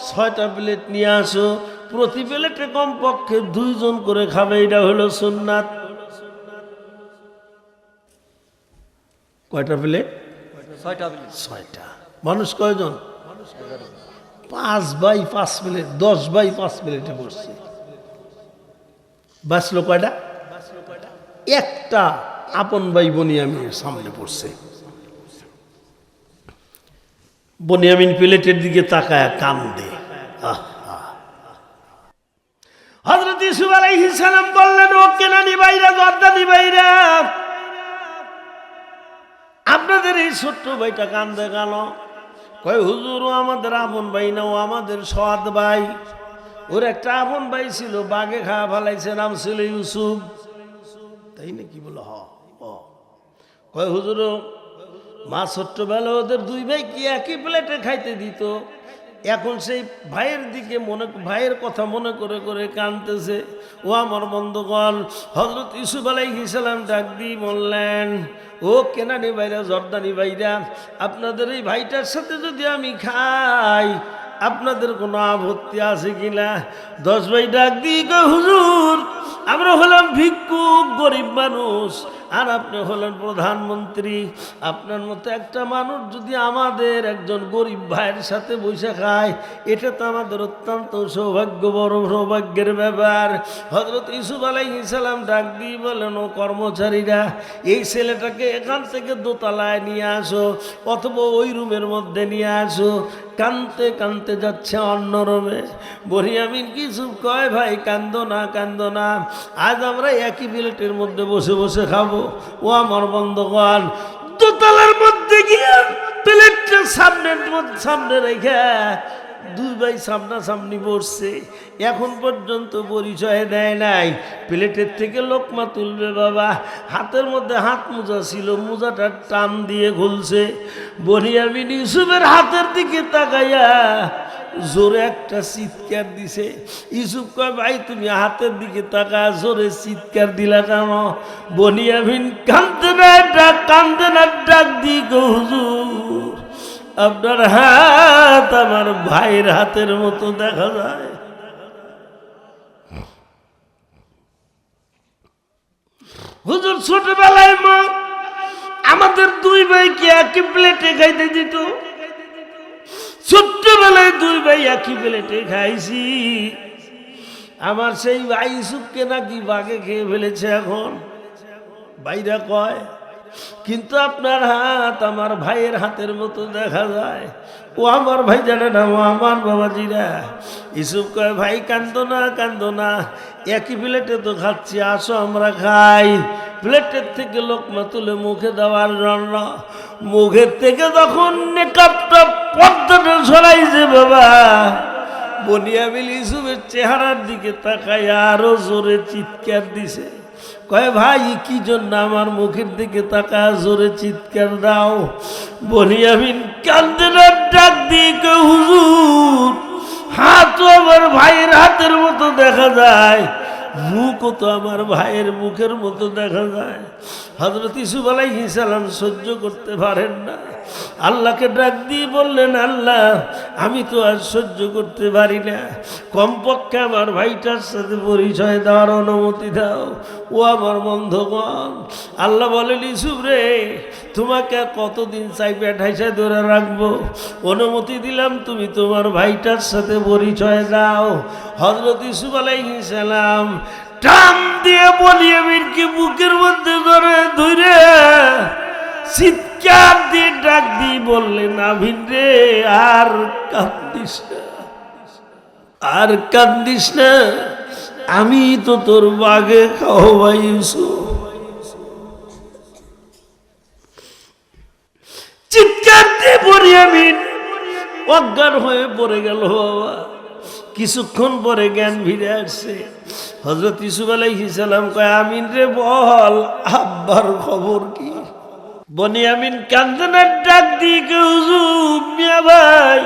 6টা প্লেট নিয়ে আসো, প্রতি প্লেটে কমপক্ষে 2 জন করে খাবে, এটা হলো সুন্নাত। কয়টা প্লেট? 6টা প্লেট। 6টা। মানুষ কয়জন? 5 বাই 5 প্লেট, 10 বাই 5 প্লেটে পড়ছে। বাঁচলো কয়টা? একটা আপন ভাই বনিয়ামিনের সামনে পড়ছে। বনিয়ামিন প্লেটের দিকে তাকায় কান্দে। হযরত ইউসুফ আলাইহিস সালাম বললেন, ও কেনানি ভাইরা, জর্দানি ভাইরা, আপনাদের এই ছোট্ট ভাইটা কান্দে কেন? কয় হুজুর, ও আমাদের আপন ভাই না, ও আমাদের সৎ ভাই। ওর একটা আপন ভাই ছিল, বাঘে খাওয়া ফেলাইছে, নাম ছিল ইউসুফ। তাই নাকি? বলে হ। কয় হুজুর, মা ছোট্টবেলা ওদের 2 ভাই কি একই প্লেটে খাইতে দিত, এখন সেই ভাইয়ের দিকে ভাইয়ের কথা মনে করে করে কাঁদতেছে। ও আমার বন্ধুগণ, হযরত ইউসুফ আলাইহিস সালাম ডাক দিয়ে বললেন, ও কেনানি ভাইরা, জর্দানি ভাইরা, আপনাদের এই ভাইটার সাথে যদি আমি খাই, আপনাদের কোনো আপত্তি আছে কিনা? 10 ভাই ডাক দিয়ে কয়, হুজুর আমরা হলাম ভিক্ষুক, গরিব মানুষ, আর আপনি হলেন প্রধানমন্ত্রী। আপনার মতো একটা মানুষ যদি আমাদের একজন গরিব ভাইয়ের সাথে বসে খায়, এটা তো আমাদের অত্যন্ত সৌভাগ্য, বড় সৌভাগ্যের ব্যাপার। হযরত ইউসুফ আলাইহিস সালাম ডাক দিয়ে বলেন, ও কর্মচারীরা, এই ছেলেটাকে এখান থেকে দোতলায় নিয়ে আসো, অথবা ওই রুমের মধ্যে নিয়ে আসো। কানতে কানতে যাচ্ছে অন্য রুমে। বনিয়ামিন ইউসুফ কয়, ভাই কান্দো না, কান্দো না, আজ আমরা একই প্লেটের মধ্যে বসে বসে খাবো। ও আমার বন্ধুগণ, দোতলার মধ্যে গিয়ে প্লেটটা সামনে রেখে 2 ভাই সামনাসামনি বসছে। এখন পর্যন্ত পরিচয় দেয় নাই। প্লেটের থেকে লোকমা তুলবে বাবা, হাতের মধ্যে হাত মোজা ছিল, মোজাটা টান দিয়ে খুলছে। বনিয়ামিন ইউসুফের হাতের দিকে তাকাইয়া জোরে একটা চিৎকার দিছে। ইউসুফ কয়, ভাই তুমি হাতের দিকে তাকা জোরে চিৎকার দিলা কেন? বনিয়ামিন কান্দে না ডাক দিয়ে কয়, হুজুর আপনার হাত আমার ভাইয়ের হাতের মতো দেখা যায়। হুজুর ছোটবেলায় মা আমাদের 2 ভাইকে একই প্লেটে খাইতে দিত। ছোট্টবেলায় 2 ভাই একই প্লেটে খাইছি। আমার সেই ভাই ইউসুফকে নাকি বাঘে খেয়ে ফেলেছে এখন, ভাইরা কয়, কিন্তু আপনার হাত আমার ভাইয়ের হাতের মতো দেখা যায়। ও আমার ভাই জানে না, ও আমার বাবাজিরা। ইউসুফ কয়, ভাই কান্দো না, কান্দো না, একই প্লেটে তো খাচ্ছি, আসো আমরা খাই। প্লেটের থেকে লোকমা তুলে মুখে দেওয়ার জন্য মুখের থেকে যখন নেকাবটা পর্দাটা সরাইছে বাবা, বনিয়ামিন ইউসুফের চেহারার দিকে তাকায় আরো জোরে চিৎকার দিছে। কয়, ভাই কি জন্য আমার মুখের দিকে তাকা জোরে চিৎকার দাও? বনিয়ামিন কান্দে না ডাক দিয়ে কয়, হুজুর হাত আমার ভাইয়ের হাতের মতো দেখা যায়, মুখও তো আমার ভাইয়ের মুখের মতো দেখা যায়। হযরত ইউসুফ আলাইহিস সালাম সহ্য করতে পারেন না, আল্লাহকে ডাক দিয়ে বললেন, আল্লাহ আমি তো আর সহ্য করতে পারি না, কমপক্ষে আমার ভাইটার সাথে পরিচয় দেওয়ার অনুমতি দাও। ও আমার বন্ধুগণ, আল্লাহ বলেন, ইউসুফ রে তোমাকে কতদিন চাইপে ঠাইসা ধরে রাখবো? অনুমতি দিলাম, তুমি তোমার ভাইটার সাথে পরিচয় দাও। হযরত ইউসুফ আলাইহিস সালাম টান দিয়ে বনিয়ামিনকে বুকের মধ্যে ধরে চিৎকার দিয়ে ডাক দিয়ে বললেন, আমিন রে আর কান্দিস না, আর কান্দিস না, আমি তো তোর বাগে খাও ভাই ইউসুফ। চিৎকার দিয়ে বনিয়ামিন অজ্ঞান হয়ে পড়ে গেল বাবা। কিছুক্ষণ পরে জ্ঞান ফিরে আসছে। হযরত ইউসুফ আলাইহিস সালাম কয়, আমিন রে বল আব্বার খবর কি? বনিয়ামিন কান্দে না ডাক দিয়ে কয়, হুজুর মিয়া ভাই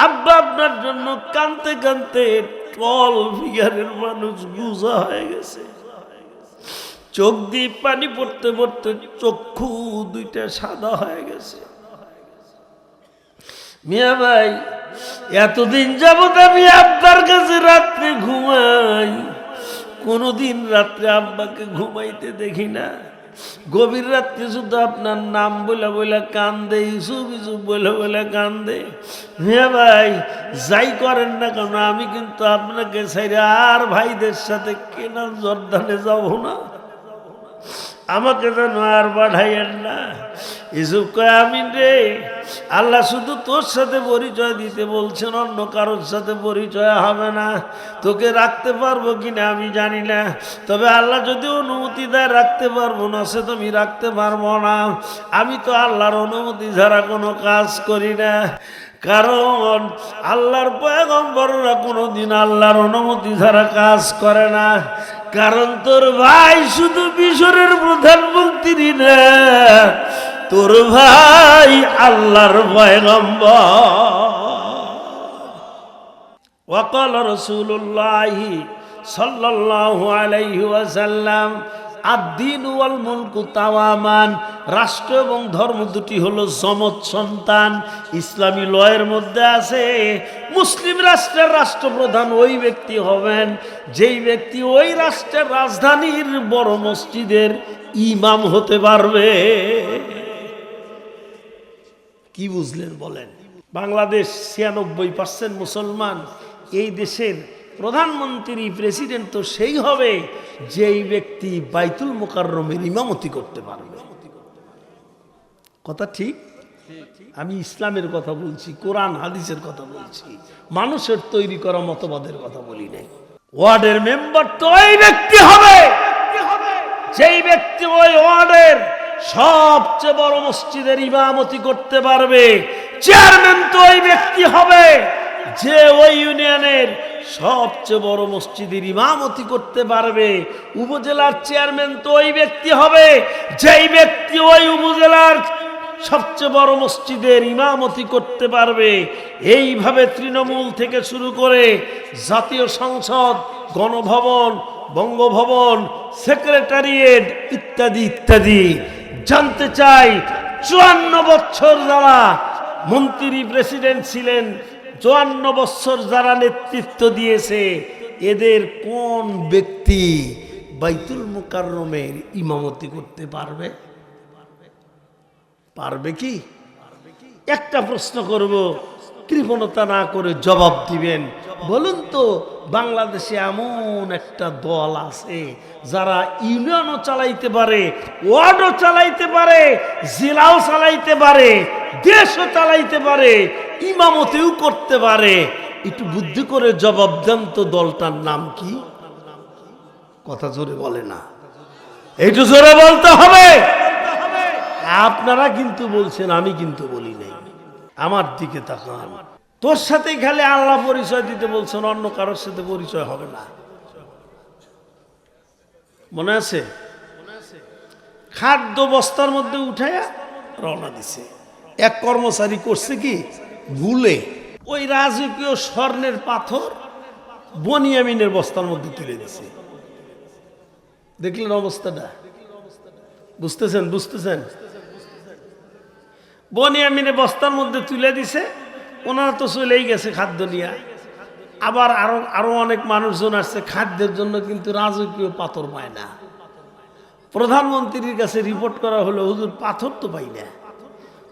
আব্বা আপনার জন্য কাঁদতে কাঁদতে 12 ফিগারের মানুষ গুজা হয়ে গেছে। চোখ দিয়ে পানি পড়তে পড়তে চক্ষু 2টা সাদা হয়ে গেছে। মিয়া ভাই এতদিন যাবত আমি আব্বার কাছে রাত্রে ঘুমাই, কোনদিন রাত্রে আব্বাকে ঘুমাইতে দেখি না। গভীর রাত্রে শুধু আপনার নাম বলে বলে কান্দে, ইউসুফ ইউসুফ বলে বলে কান্দে। মিয়া ভাই যাই করেন না কেন, আমি কিন্তু আপনাকে ছেড়ে আর ভাইদের সাথে কেনা জর্দানে যাব না, আমাকে যেন আর পাঠাইয়েন না। ইউসুফ কয়, আমিন রে আল্লাহ শুধু তোর সাথে পরিচয় দিতে বলছেন, অন্য কারোর সাথে পরিচয় হবে না। তোকে রাখতে পারবো কিনা আমি জানি না, তবে আল্লাহ যদি অনুমতি দেয় রাখতে পারবো, না সে তুমি রাখতে পারবো না। আমি তো আল্লাহর অনুমতি ছাড়া কোনো কাজ করি না, কারণ আল্লাহর পয়গম্বররা কোনোদিন আল্লাহর অনুমতি ছাড়া কাজ করে না। কারণ তোর ভাই শুধু মিশরের প্রধানমন্ত্রী না, তোর ভাই আল্লাহর পয়গম্বর। ওয়াকাল রাসূলুল্লাহ সাল্লাল্লাহু আলাইহি ওয়াসাল্লাম, আদ-দীন ওয়াল মুলকু তাওয়ামান, রাষ্ট্র এবং ধর্ম দুটি হলো যমজ সন্তান। ইসলামী লয়ের মধ্যে আছে মুসলিম রাষ্ট্রের রাষ্ট্রপ্রধান ওই ব্যক্তি হবেন যেই ব্যক্তি ওই রাষ্ট্রের রাজধানীর বড় মসজিদের ইমাম হতে পারবে। কি বুঝলেন বলেন? বাংলাদেশ 96% মুসলমান। এই দেশের প্রধানমন্ত্রী প্রেসিডেন্ট তো সেই হবে যেই ব্যক্তি বাইতুল মুকাররমের ইমামতি করতে পারবে। কথা ঠিক? আমি ইসলামের কথা বলছি, কোরআন হাদিসের কথা বলছি, মানুষের তৈরি করা মতবাদের কথা বলি নাই। ওয়ার্ডের মেম্বার তো ওই ব্যক্তি হবে যেই ব্যক্তি ওই ওয়ার্ডের সবচেয়ে বড় মসজিদের ইমামতি করতে পারবে। চেয়ারম্যান তো ওই ব্যক্তি হবে যে ওই ইউনিয়নের সবচেয়ে বড় মসজিদের ইমামতি করতে পারবে। উপজেলার চেয়ারম্যান তো ওই ব্যক্তি হবে যেই ব্যক্তি ওই উপজেলার সবচেয়ে বড় মসজিদের ইমামতি করতে পারবে। এইভাবে তৃণমূল থেকে শুরু করে জাতীয় সংসদ, গণভবন, বঙ্গভবন, সেক্রেটারিয়েট ইত্যাদি ইত্যাদি। জানতে চাই 54 বছর যারা মন্ত্রী প্রেসিডেন্ট ছিলেন, 54 বছর যারা নেতৃত্ব দিয়েছে, এদের কোন ব্যক্তি বাইতুল মুকাররমের ইমামতি করতে পারবে? পারবে কি? একটা প্রশ্ন করব, কৃপণতা না করে জবাব দিবেন। বলুন তো, বাংলাদেশে এমন একটা দল আছে যারা ইউনিয়নও চালাইতে পারে, ওয়ার্ডও চালাইতে পারে, জেলাও চালাইতে পারে, দেশও চালাইতে পারে, ইমামতিও করতে পারে। একটু বুদ্ধি করে জবাব দেন তো, দলটার নাম কি? কথা জোরে বলে না, একটু জোরে বলতে হবে। আপনারা কিন্তু বলছেন, আমি কিন্তু বলি নাই। আমার দিকে তাকান। তোর সাথে খালি আল্লাহ পরিচয় দিতে বলছেন, অন্য কারোর সাথে পরিচয় হবে না। মনে আছে? খাদ্য বস্তার মধ্যে উঠাইয়া রওনা দিছে। এক কর্মচারী করছে কি, ভুলে ওই রাজকীয় স্বর্ণের পাথর বনিয়ামিনের বস্তার মধ্যে তুলে দিছে। দেখলেন অবস্থাটা? বুঝতেছেন? বুঝতেছেন? বনিয়ামিনের বস্তার মধ্যে তুলে দিছে। ওনারা তো চলেই গেছে খাদ্য নিয়ে। আবার আরো অনেক মানুষজন আসছে খাদ্যের জন্য, কিন্তু রাজকীয় পাথর পায় না। প্রধানমন্ত্রীর কাছে রিপোর্ট করা হলো, হুজুর পাথর তো পাই না।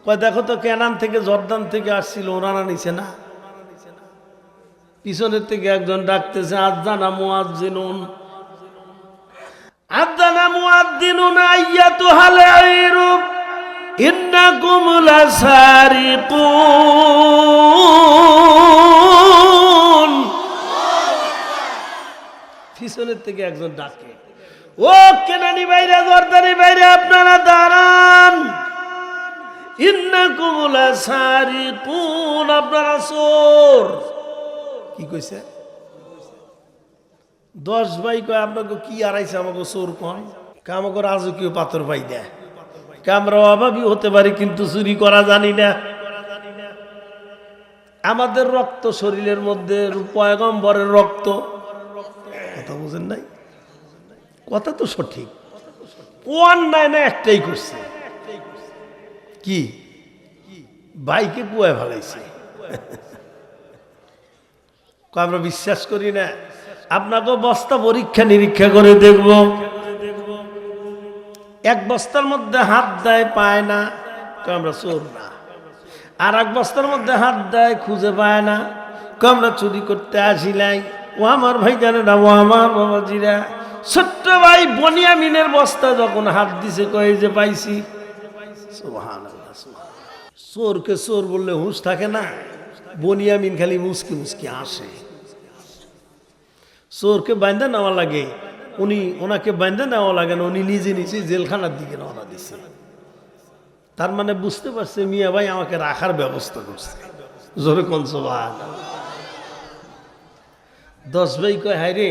কয় দেখো তো, কেনান থেকে জর্দান থেকে আসছিল, ওনারা নিছে না। পিছনের থেকে একজন ডাকতেছে, আযানা মুয়াজ্জিনুন, আযানা মুয়াজ্জিনুন আইয়াতুহাল আইরু ইন্নাকুম লাসারিকুন। পিছনের থেকে একজন ডাকে, ও কেনানি ভাইরা, জর্দানি ভাইরা, আপনারা দাঁড়ান। ইন্নাকুম লাসারিকুন, আপনারা চোর। কি কইছে? 10 ভাই কয়, আপনাকে কি আড়াইছে? আমাকে চোর কন। আমাকে রাজকীয় পাথর পাই দেয়। আমরা অভাবী হতে পারি, কিন্তু চুরি করা জানি না। আমাদের রক্ত শরীরের মধ্যে পয়গম্বরের রক্ত। কথা বুঝেন নাই? কথা তো সঠিক। ও অন্যায় না একটাই করছে, কি? ভাইকে কুয়ায় ফেলাইছে। আমরা বিশ্বাস করি না। আপনাকে বস্তা পরীক্ষা নিরীক্ষা করে দেখব। এক বস্তার মধ্যে হাত দেয়, পায় না, আমরা চোর না। আর এক বস্তার মধ্যে হাত দেয়, খুঁজে পায় না, আমরা চুরি করতে আসি নাই। ও আমার ভাই জানে না, ও আমার বাবাজিরা। ছোট্ট ভাই বনিয়ামিনের বস্তা যখন হাত দিছে, কয়ে যে পাইছি। সুবহানাল্লাহ। চোরকে চোর বললে হুঁশ থাকে না। বনিয়ামিন খালি মুসকি মুসকি আসে। চোরকে বাঁধা নেওয়া লাগে, ওনাকে বাঁধা নেওয়া লাগে না, উনি নিজে নিজে জেলখানার দিকে রওনা দিছে। তার মানে বুঝতে পারছে মিয়া ভাই আমাকে রাখার ব্যবস্থা করছে। জোরে কোন সুবহানাল্লাহ। 10 ভাই কয়, হায় রে,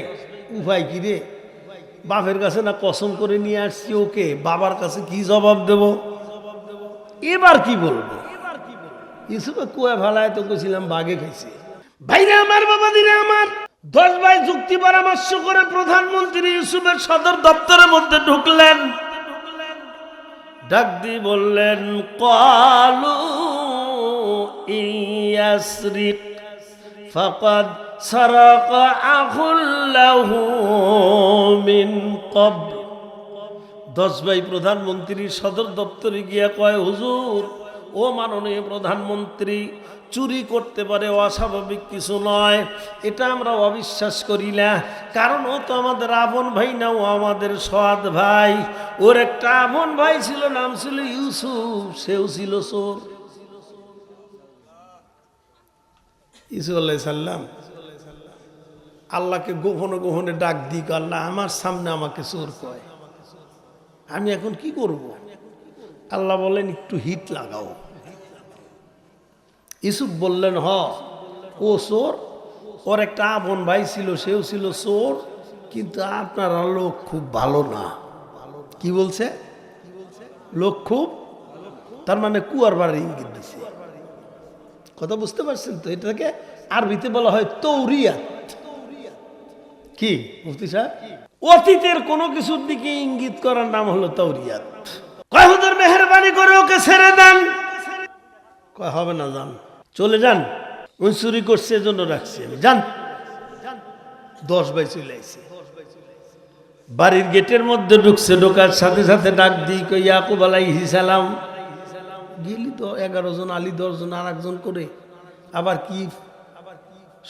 উপায় কি রে? বাপের কাছে না কসম করে নিয়ে আসছি ওকে, বাবার কাছে কি জবাব দেব? এবার কি বলবো? ইউসুফে কুয়া ভালায় তো কইছিলাম বাঘে খাইছে। ভাইরা আমার, বাবা দিলে আমার, 10 ভাই যুক্তি পরামর্শ করে প্রধানমন্ত্রী ইউসুফের সদর দপ্তরের মধ্যে ঢুকলেন। ডাক দিয়ে বললেন, ক্বালু ইয়াসরিক ফাকাদ সারাকা আখুল লাহু মিন ক্বাবল। 10 ভাই প্রধানমন্ত্রীর সদর দপ্তরে গিয়া কয়, হুজুর ও মাননীয় প্রধানমন্ত্রী, চুরি করতে পারে অস্বাভাবিক কিছু নয়, এটা আমরা অবিশ্বাস করি না, কারণ ও তো আমাদের আপন ভাই না, ও আমাদের সৎ ভাই। ওর একটা আপন ভাই ছিল, নাম ছিল ইউসুফ, সেও ছিল চোর। ইউসুফ আলাইহিস সালাম আল্লাহকে গোপনে গোপনে ডাক দিই, আল্লাহ আমার সামনে আমাকে চোর কয়, আমি এখন কি করব? আল্লাহ বলেন, একটু হিট লাগাও। ইউসুফ বললেন, ও চোর, ওর একটা আপন ভাই ছিল, সেও ছিল চোর, কিন্তু আপনার লোক খুব ভালো না। কি বলছে? লোক খুব, তার মানে কুয়ার বাড়ির ইঙ্গিত দিছে। কথা বুঝতে পারছেন তো? এটাকে আরবিতে বলা হয় তৌরিয়াত। কি মুফতি সাহেব? অতীতের কোনো কিছুর দিকে ইঙ্গিত করার নাম হলো তৌরিয়াত। কয় হুজুর মেহেরবানি করে ওকে ছেড়ে দেন। কয় হবে না, যান, চলে যান, ওই চুরি করছে এজন্য রাখছি আমি, যান। 10 ভাই চলে আইছে, বাড়ির গেটের মধ্যে ঢুকছে, ঢোকার সাথে সাথে ডাক দিই, কই ইয়াকুব আলাইহিস সালাম। গেলি তো 11 জন, আলী 10 জন, আর একজন করে আবার কি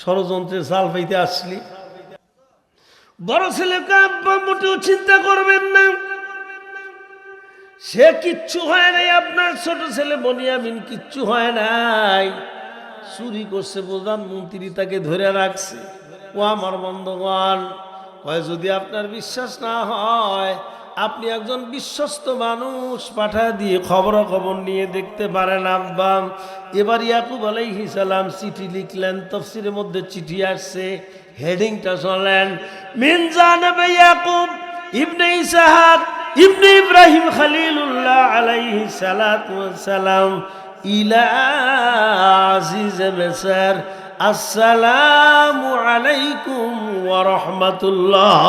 ষড়যন্ত্রের জাল পাইতে আসলি? বড় ছেলেকে আব্বা মোটেও চিন্তা করবেন না, সে কিচ্ছু হয় নাই, আপনার ছোট ছেলে বনিয়ামিন কিচ্ছু হয় নাই, চুরি করছে, প্রধানমন্ত্রী তাকে ধরে রাখছে। ও আমার বন্ধুগণ, হয় যদি আপনার বিশ্বাস না হয়, আপনি একজন বিশ্বস্ত মানুষ পাঠায় দিয়ে খবরাখবর নিয়ে দেখতে পারেন আব্বা। এবার ইয়াকুব আলাইহিস সালাম চিঠি লিখলেন, তাফসীরের মধ্যে চিঠি আসছে, হেডিংটা শোনেন, মিন জানাবে ইয়াকুব ইবনে ইসহাক ইবনে ইব্রাহিম খলিলুল্লাহ আলাইহিস সালাতু ওয়াস সালাম ইলা আজিজ মিসর, আসসালামু আলাইকুম ওয়া রাহমাতুল্লাহ।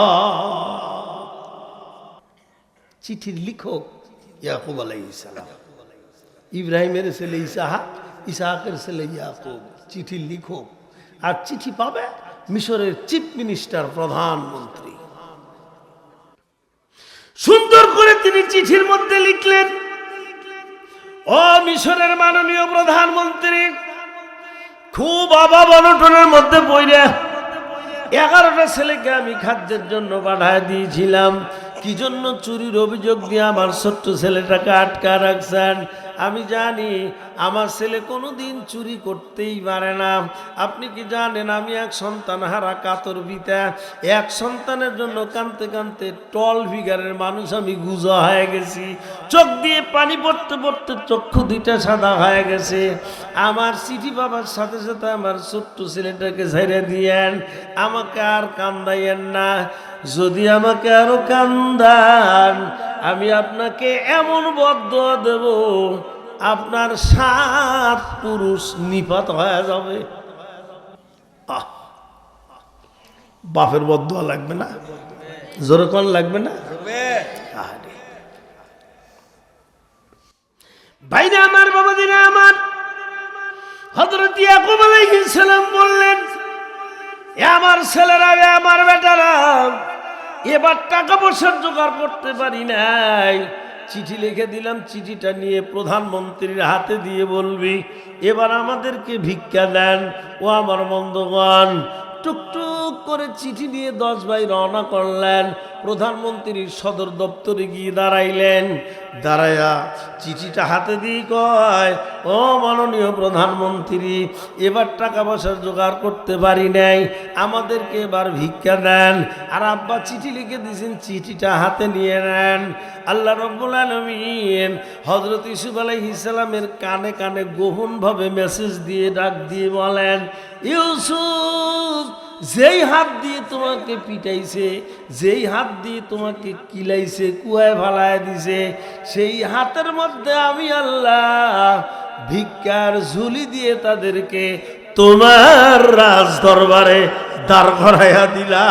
চিঠির লেখক ইয়াকুব আলাইহিস সালাম, ইব্রাহিমের ছেলে ইসহাক, ইসহাকের ছেলে ইয়াকুব, চিঠির লেখক। আর চিঠি পাবে মিশরের চিফ মিনিস্টার, প্রধানমন্ত্রী। সুন্দর করে তিনি চিঠির মধ্যে লিখলেন, ও মিশরের মাননীয় প্রধানমন্ত্রী, খুব অভাব অনটনের মধ্যে পড়ে 11টা ছেলেকে আমি খাদ্যের জন্য পাঠায় দিয়েছিলাম। কি জন্য? চুরির অভিযোগ দিয়ে আমার ছোট্ট ছেলেটাকে আটকা রাখছেন। আমি জানি আমার ছেলে কোনোদিন চুরি করতেই পারে না। আপনি কি জানেন আমি এক সন্তান হারা কাতর পিতা, এক সন্তানের জন্য কাঁদতে কাঁদতে টল ফিগারের মানুষ আমি গুজা হয়ে গেছি, চোখ দিয়ে পানি পড়তে পড়তে চক্ষু দুইটা সাদা হয়ে গেছে। আমার চিঠি পাবার সাথে সাথে আমার ছোট্ট ছেলেটাকে ছেড়ে দিয়েন, আমাকে আর কান্দাইয়েন না। যদি আমাকে আরো কান্দান, আমি আপনাকে এমন বদদুয়া দেব, আপনার 7 পুরুষ নিপাত হয়ে যাবে। বাপের বদদুয়া লাগবে না? জোরে কোন লাগবে না? ভাইরা আমার, বাবাজিরা আমার, হযরত ইয়াকুব আলাইহিস সালাম বললেন, এ আমার ছেলেরা, এ আমার বেটারা, এবার টাকা পয়সার জোগাড় করতে পারি নাই, চিঠি লিখে দিলাম, চিঠিটা নিয়ে প্রধানমন্ত্রীর হাতে দিয়ে বলবি এবার আমাদেরকে ভিক্ষা দেন। ও আমার বন্ধুগণ, টুকটুক করে চিঠি নিয়ে 10 ভাই রওনা করলেন, প্রধানমন্ত্রীর সদর দপ্তরে গিয়ে দাঁড়াইলেন। দাঁড়ায়া চিঠিটা হাতে দিয়ে কয়, ও মাননীয় প্রধানমন্ত্রী, এবার টাকা পয়সার জোগাড় করতে পারি নাই, আমাদেরকে এবার ভিক্ষা দেন। আর আব্বা চিঠি লিখে দিয়েছেন, চিঠিটা হাতে নিয়ে নেন। আল্লাহ রাব্বুল আলামিন হযরত ইউসুফ আলাইহিস সালামের কানে কানে গহনভাবে মেসেজ দিয়ে ডাক দিয়ে বলেন, ইউসুফ, যেই হাত দিয়ে তোমাকে পিটাইছে, যেই হাত দিয়ে তোমাকে কিলাইছে, কুয়ায় ফালায় দিছে, সেই হাতের মধ্যে আমি আল্লাহ ভিক্ষার ঝুলি দিয়ে তাদেরকে তোমার রাজ দরবারে দাঁড় করাইয়া দিলা।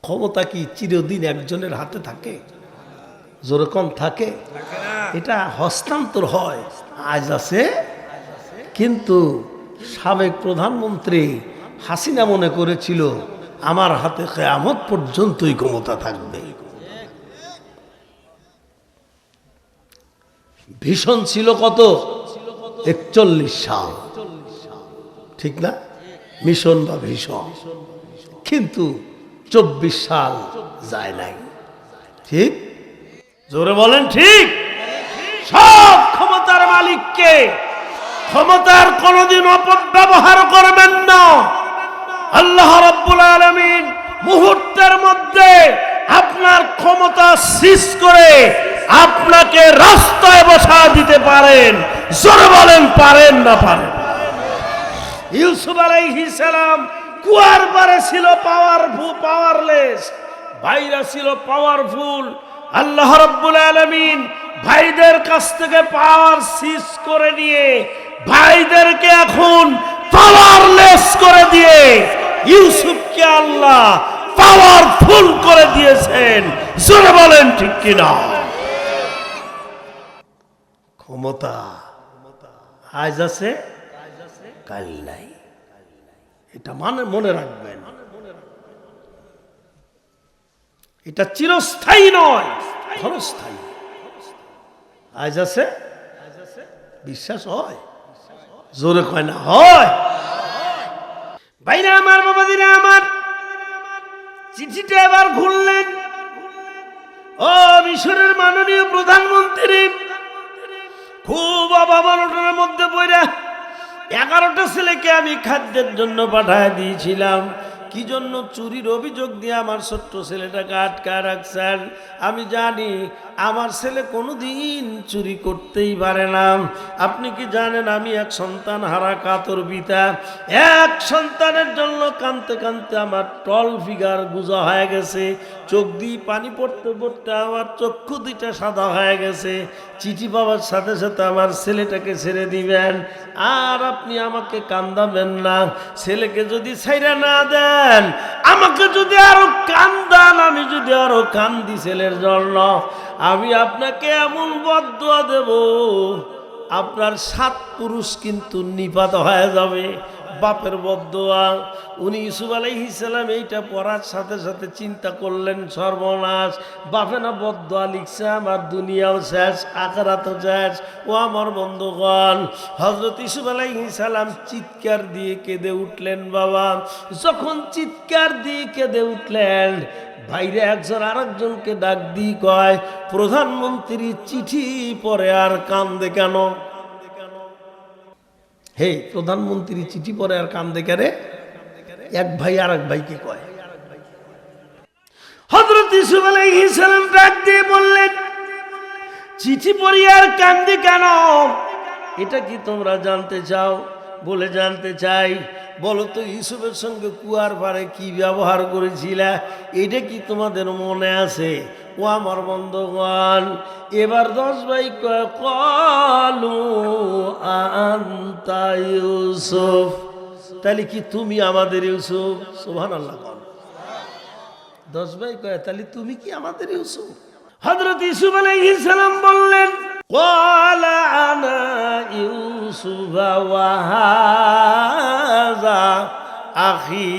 ক্ষমতা কি চিরদিন একজনের হাতে থাকে? জোরে কম থাকে? এটা হস্তান্তর হয়। আজ আছে, কিন্তু সাবেক প্রধানমন্ত্রী হাসিনা মনে করেছিল আমার হাতে কিয়ামত পর্যন্তই ক্ষমতা থাকবে। ভীষণ ছিল কত? 41 সাল, ঠিক না? মিশন বা ভীষণ। কিন্তু 24 সাল যায় নাই, ঠিক? জোরে বলেন ঠিক? সব ক্ষমতার মালিককে, ক্ষমতার কোনদিন অপব্যবহার করবেন না। আল্লাহ রাব্বুল আলামিন মুহূর্তের মধ্যে আপনার ক্ষমতা সিজ করে আপনাকে রাস্তায় বসা দিতে পারেন। জোরে বলেন পারেন না পারেন? ইউসুফ আলাইহিস সালাম কুয়ার পারে ছিল পাওয়ারলেস, ভাইরা ছিল পাওয়ারফুল। আল্লাহ রাব্বুল আলামিন ভাইদের কাছ থেকে পাওয়ার সিজ করে নিয়ে ভাইদেরকে এখন পাওয়ারলেস করে দিয়ে ইউসুফকে আল্লাহ পাওয়ারফুল করে দিয়েছেন। জোরে বলেন ঠিক কিনা? ক্ষমতা আজ আছে, কাল নাই। এটা মনে রাখবেন, এটা চিরস্থায়ী নয়, ক্ষণস্থায়ী। আজ আছে, বিশ্বাস হয়? জোরে কয় না হয়? ভাইরা আমার, বাবাজিরা আমার, চিঠিটা এবার খুললেন। ও মিশরের মাননীয় প্রধানমন্ত্রী, খুব অভাব অনটনের মধ্যে পড়া 11টা ছেলেকে আমি খাদ্যের জন্য পাঠায় দিয়েছিলাম। কি জন্য? চুরির অভিযোগ দিয়ে আমার ছোট্ট ছেলেটাকে আটকায় রাখছেন। আমি জানি আমার ছেলে কোনোদিন চুরি করতেই পারে না। আপনি কি জানেন আমি এক সন্তান হারা কাতর পিতা। এক সন্তানের জন্য কাঁদতে কাঁদতে আমার টল ফিগার গুজা হয়ে গেছে, চোখ দিয়ে পানি পড়তে পড়তে আমার চক্ষু দুইটা সাদা হয়ে গেছে। চিঠি পাওয়ার সাথে সাথে আমার ছেলেটাকে ছেড়ে দিবেন, আর আপনি আমাকে কান্দাবেন না। ছেলেকে যদি ছাইরা না দেন, আমাকে যদি আরো কান্দান, আমি যদি আরো কান্দি ছেলের জন্য, আমি আপনাকে এমন বদদুয়া দেব, আপনার 7 পুরুষ কিন্তু নিপাত হয়ে যাবে। বাপের বদদুয়া। উনি ইউসুফ আলাইহিস সালাম এইটা পড়ার সাথে সাথে চিন্তা করলেন, সর্বনাশ, বাপে না বদদুয়া লিখছে, আমার দুনিয়াও শেষ, আখিরাতও শেষ। ও আমার বন্ধুগণ, হযরত ইউসুফ আলাইহিস সালাম চিৎকার দিয়ে কেঁদে উঠলেন। বাবা যখন চিৎকার দিয়ে কেঁদে উঠলেন, ভাইরে একজন আরেকজনকে ডাক দিয়ে কয়, প্রধানমন্ত্রী চিঠি পড়ে আর কান্দে কেন? হে, প্রধানমন্ত্রী চিঠি পড়ে আর কান্দে কেন? এক ভাই আর এক ভাইকে কয়। হযরত ইউসুফ আলাইহিস সালাম ডাক দিয়ে বললেন, চিঠি পড়ি আর কান্দি কেন? এটা কি তোমরা জানতে চাও? বলে জানতে চাই, বলো তো ইউসুফের সঙ্গে কুয়ার পাড়ে কি ব্যবহার করেছিলা, এটা কি তোমাদের মনে আছে? ও আমার বন্ধুগণ, এবার 10 ভাই কয়, ক্বালু আনতা ইউসুফ, তাহলে কি তুমি আমাদের ইউসুফ? সুবহানাল্লাহ। 10 ভাই কয়, তাহলে তুমি কি আমাদের ইউসুফ? হযরত ইউসুফ আলাইহিস সালাম বললেন, ক্বালা আনা ইউসুফ ওয়া হাযা আখি,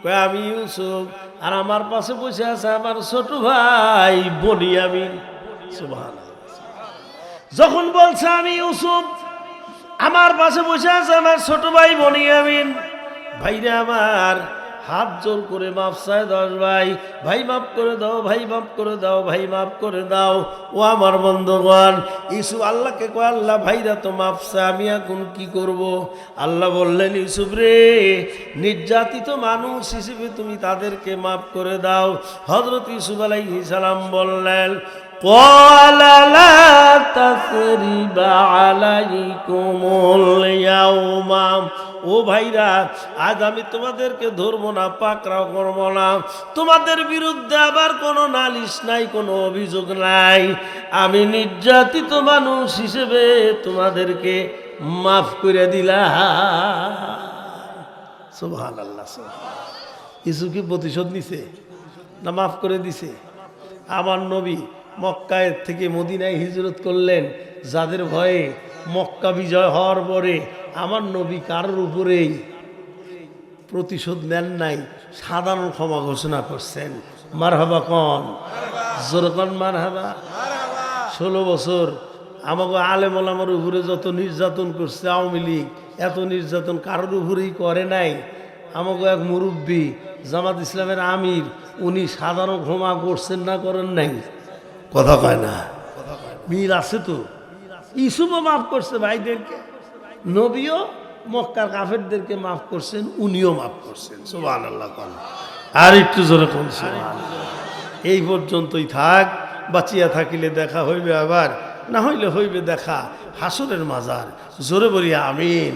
কয় আমি ইউসুফ, আর আমার পাশে বসে আছে আমার ছোট ভাই বনিয়ামিন। সুবহানাল্লাহ। যখন বলছে আমি ইউসুফ, আমার পাশে বসে আছে আমার ছোট ভাই বনিয়ামিন, ভাইরা আমার হাত জোর করে মাফ চায় 10 ভাই, ভাই মাফ করে দাও, ভাই মাফ করে দাও, ভাই মাফ করে দাও। ও আমার বন্ধুগণ, ইউসুফ আল্লাহকে কয়, আল্লাহ ভাইরা তো মাফ চায়, আমি এখন কি করব? আল্লাহ বললেন, ইউসুফ রে, নির্যাতিত মানুষ হিসেবে তুমি তাদেরকে মাফ করে দাও। হযরত ইউসুফ আলাইহিস সালাম বললেন, ক্বালা লা তাসরিবা আলাইকুমুল ইয়াওমা, ও ভাইরা, আজ আমি তোমাদেরকে ধরবো না, পাকড়াও করবো না, তোমাদের বিরুদ্ধে আবার কোনো নালিশ নাই, কোনো অভিযোগ নাই। আমি নির্যাতিত মানুষ হিসেবে তোমাদেরকে মাফ করে দিলা। সুবহানাল্লাহ। কিছু কি প্রতিশোধ নিছে না মাফ করে দিছে? আমার নবী মক্কায় থেকে মদিনায় হিজরত করলেন, যাদের ভয়ে মক্কা বিজয় হওয়ার পরে আমার নবী কারোর উপরেই প্রতিশোধ নেন নাই, সাধারণ ক্ষমা ঘোষণা করছেন। মারহাবা কন, জোরে কন মারহাবা। 16 বছর আমাকে আলেম ওলামার উপরে যত নির্যাতন করছে আওয়ামী লীগ, এত নির্যাতন কারোর উপরেই করে নাই। আমাকে এক মুরব্বী জামাত ইসলামের আমির, উনি সাধারণ ক্ষমা করছেন না করেন নাই? কথা কয় না, মিল আছে তো। ইসুফও মাফ করছে ভাইদেরকে, নবীও মক্কার কাফেরদেরকে মাফ করছেন, উনিও মাফ করছেন। সুবহানাল্লাহ। আর একটু জোরে কোন সুবহানাল্লাহ। এই পর্যন্তই থাক, বাঁচিয়া থাকিলে দেখা হইবে আবার, না হইলে হইবে দেখা হাসরের মাজার। জোরে বলি আমিন।